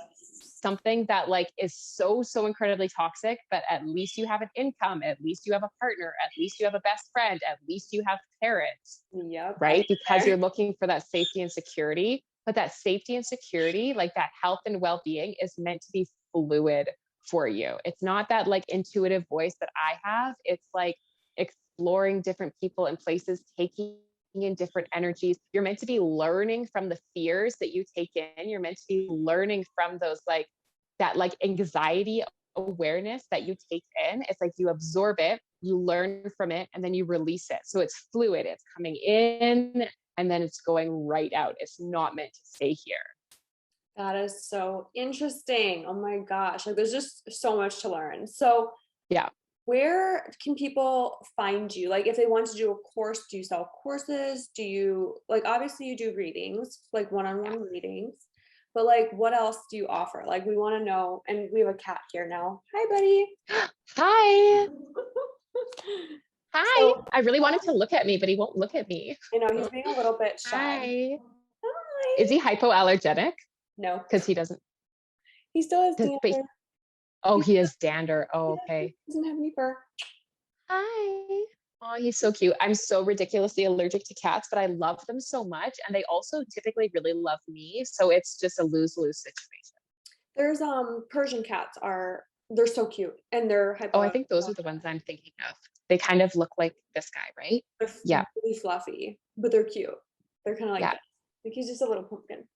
something that like is so incredibly toxic, but at least you have an income, at least you have a partner, at least you have a best friend, at least you have parents. Yep. Right? Because you're looking for that safety and security. But that safety and security, like that health and well-being, is meant to be fluid for you. It's not that like intuitive voice that I have. It's like exploring different people and places, taking in different energies. You're meant to be learning from the fears that you take in. You're meant to be learning from those like that like anxiety awareness that you take in. It's like you absorb it, you learn from it, and then you release it. So it's fluid. It's coming in and then it's going right out. It's not meant to stay here. That is so interesting. Oh my gosh. Like there's just so much to learn. So Yeah. where can people find you? Like if they want to do a course, do you sell courses? Do you like obviously you do readings, like one-on-one readings, but like what else do you offer? Like we want to know, and we have a cat here now. Hi, buddy. Hi. Hi. So I really wanted to look at me, but he won't look at me. you know, he's being a little bit shy. Hi. Hi. Is he hypoallergenic? No, Because he doesn't. he still has But dander. oh, he has dander. Oh, okay. He doesn't have any fur. Hi. Oh, he's so cute. I'm so ridiculously allergic to cats, but I love them so much. And they also typically really love me. So it's just a lose-lose situation. There's Persian cats they're so cute and they're Oh, I think those are the ones I'm thinking of. They kind of look like this guy, right? They're Yeah. really fluffy, but they're cute. They're kind of like Yeah. that. Like he's just a little pumpkin.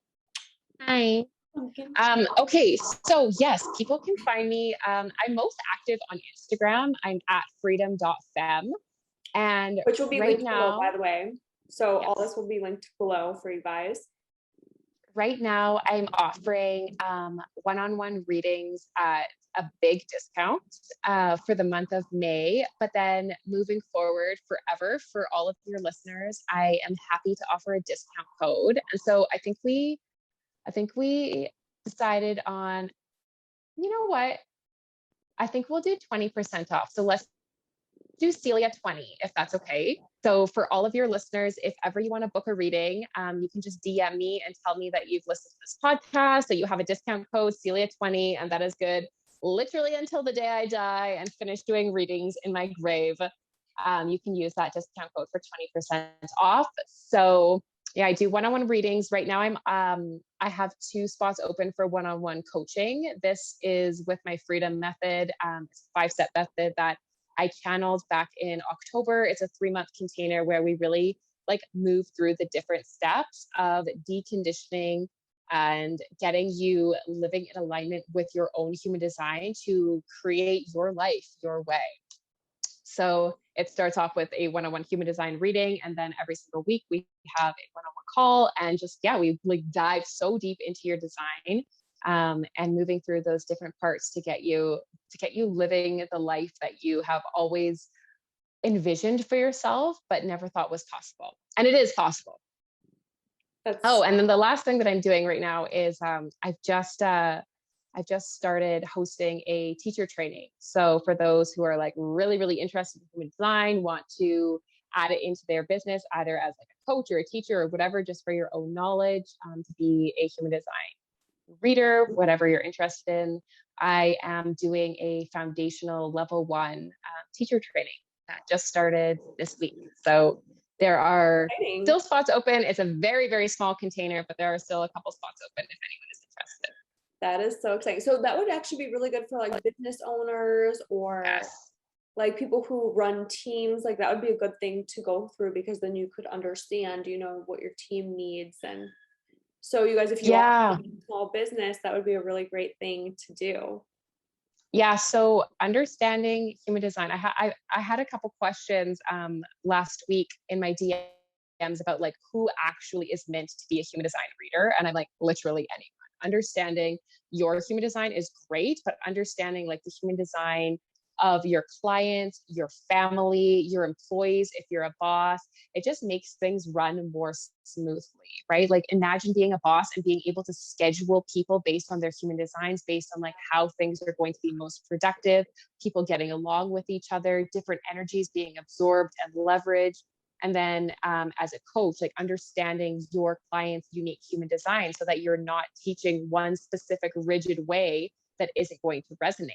Hi. Pumpkin. Okay, so yes, people can find me. I'm most active on Instagram. I'm at freedom.femme. And Which will be right linked below, by now, the way. So yes, all this will be linked below for you guys. right now I'm offering one-on-one readings at a big discount for the month of May. But then moving forward forever for all of your listeners, I am happy to offer a discount code. And so I think we decided on, you know what? I think we'll do 20% off. So let's do Celia 20, if that's okay. So for all of your listeners, if ever you want to book a reading, you can just DM me and tell me that you've listened to this podcast, that you have a discount code Celia 20, and that is good literally until the day I die and finish doing readings in my grave. You can use that discount code for 20% off. So yeah, I do one-on-one readings. Right now I have 2 spots open for one-on-one coaching. This is with my Freedom Method. It's a 5-step method that I channeled back in October. It's a 3-month container where we really like move through the different steps of deconditioning and getting you living in alignment with your own human design to create your life your way. So it starts off with a one-on-one human design reading, and then every single week we have a one-on-one call, and just we like dive so deep into your design, and moving through those different parts to get you living the life that you have always envisioned for yourself but never thought was possible. And it is possible. That's And then the last thing that I'm doing right now is I've just started hosting a teacher training. So for those who are like really, really interested in human design, want to add it into their business, either as like a coach or a teacher or whatever, just for your own knowledge, to be a human design reader, whatever you're interested in, I am doing a foundational level 1 teacher training that just started this week. So there are exciting. still spots open. It's a very, very small container, but there are still a couple spots open if anyone is interested. That is so exciting. So that would actually be really good for like business owners or Yes. like people who run teams. Like that would be a good thing to go through, because then you could understand, what your team needs. And so you guys, if you are a small business, that would be a really great thing to do. Yeah. So understanding human design, I had a couple questions last week in my DMs about like who actually is meant to be a human design reader. And I'm like, literally anyone. Understanding your human design is great, but understanding like the human design of your clients, your family, your employees, if you're a boss, it just makes things run more smoothly, right? Like imagine being a boss and being able to schedule people based on their human designs, based on like how things are going to be most productive, people getting along with each other, different energies being absorbed and leveraged. And then as a coach, like understanding your client's unique human design so that you're not teaching one specific rigid way that isn't going to resonate.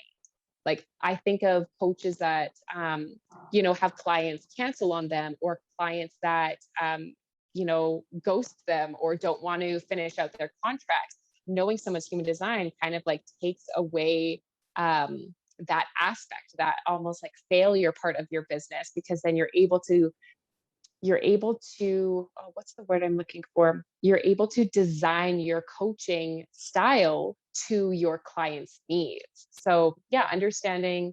Like I think of coaches that, have clients cancel on them, or clients that, ghost them or don't want to finish out their contracts. Knowing someone's human design kind of like takes away that aspect, that almost like failure part of your business, because then you're able to what's the word I'm looking for? You're able to design your coaching style to your client's needs. So yeah, understanding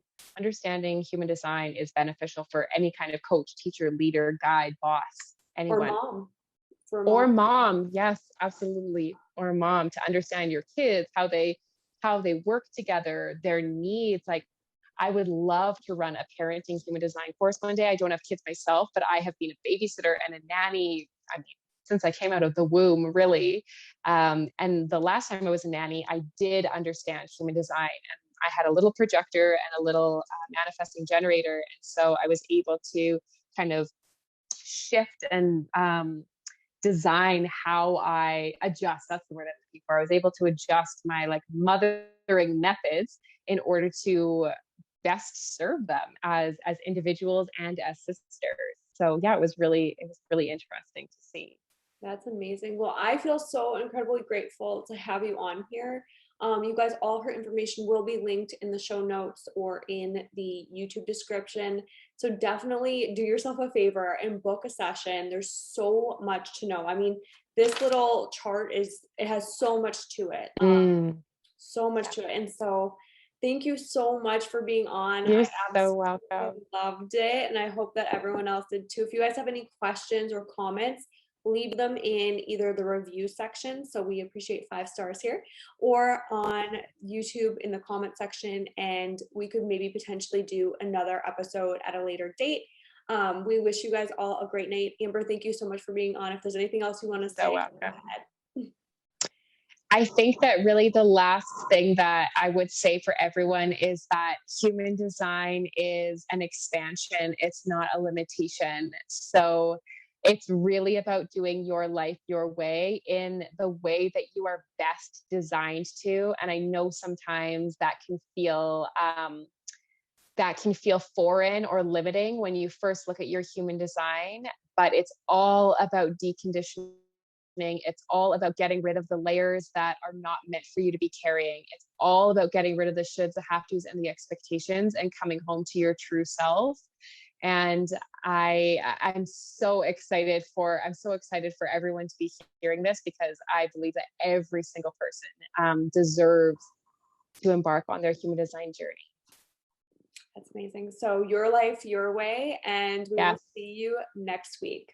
human design is beneficial for any kind of coach, teacher, leader, guide, boss, anyone. Or Mom. Yes, absolutely. Or mom, to understand your kids, how they work together, their needs. Like I would love to run a parenting human design course one day. I don't have kids myself, but I have been a babysitter and a nanny, I mean, since I came out of the womb, really. And the last time I was a nanny, I did understand human design. And I had a little projector and a little manifesting generator. And so I was able to kind of shift and design how I adjust. That's the word I'm looking for. I was able to adjust my like mothering methods in order to best serve them as individuals and as sisters. So yeah, it was really interesting to see. That's amazing. Well, I feel so incredibly grateful to have you on here. You guys, all her information will be linked in the show notes or in the YouTube description. So definitely do yourself a favor and book a session. There's so much to know. I mean, this little chart it has so much to it. So much to it. And so thank you so much for being on. You're I so welcome. loved it. And I hope that everyone else did too. If you guys have any questions or comments, leave them in either the review section. So we appreciate 5 stars here, or on YouTube in the comment section. And we could maybe potentially do another episode at a later date. We wish you guys all a great night. Amber, thank you so much for being on. If there's anything else you want to So say, go welcome. ahead. I think that really the last thing that I would say for everyone is that human design is an expansion, it's not a limitation. So it's really about doing your life your way in the way that you are best designed to. And I know sometimes that can feel foreign or limiting when you first look at your human design, but it's all about deconditioning. It's all about getting rid of the layers that are not meant for you to be carrying. It's all about getting rid of the shoulds, the have tos, and the expectations, and coming home to your true self. And I'm so excited for everyone to be hearing this, because I believe that every single person deserves to embark on their human design journey. That's amazing. So your life, your way, and we will Yes. see you next week.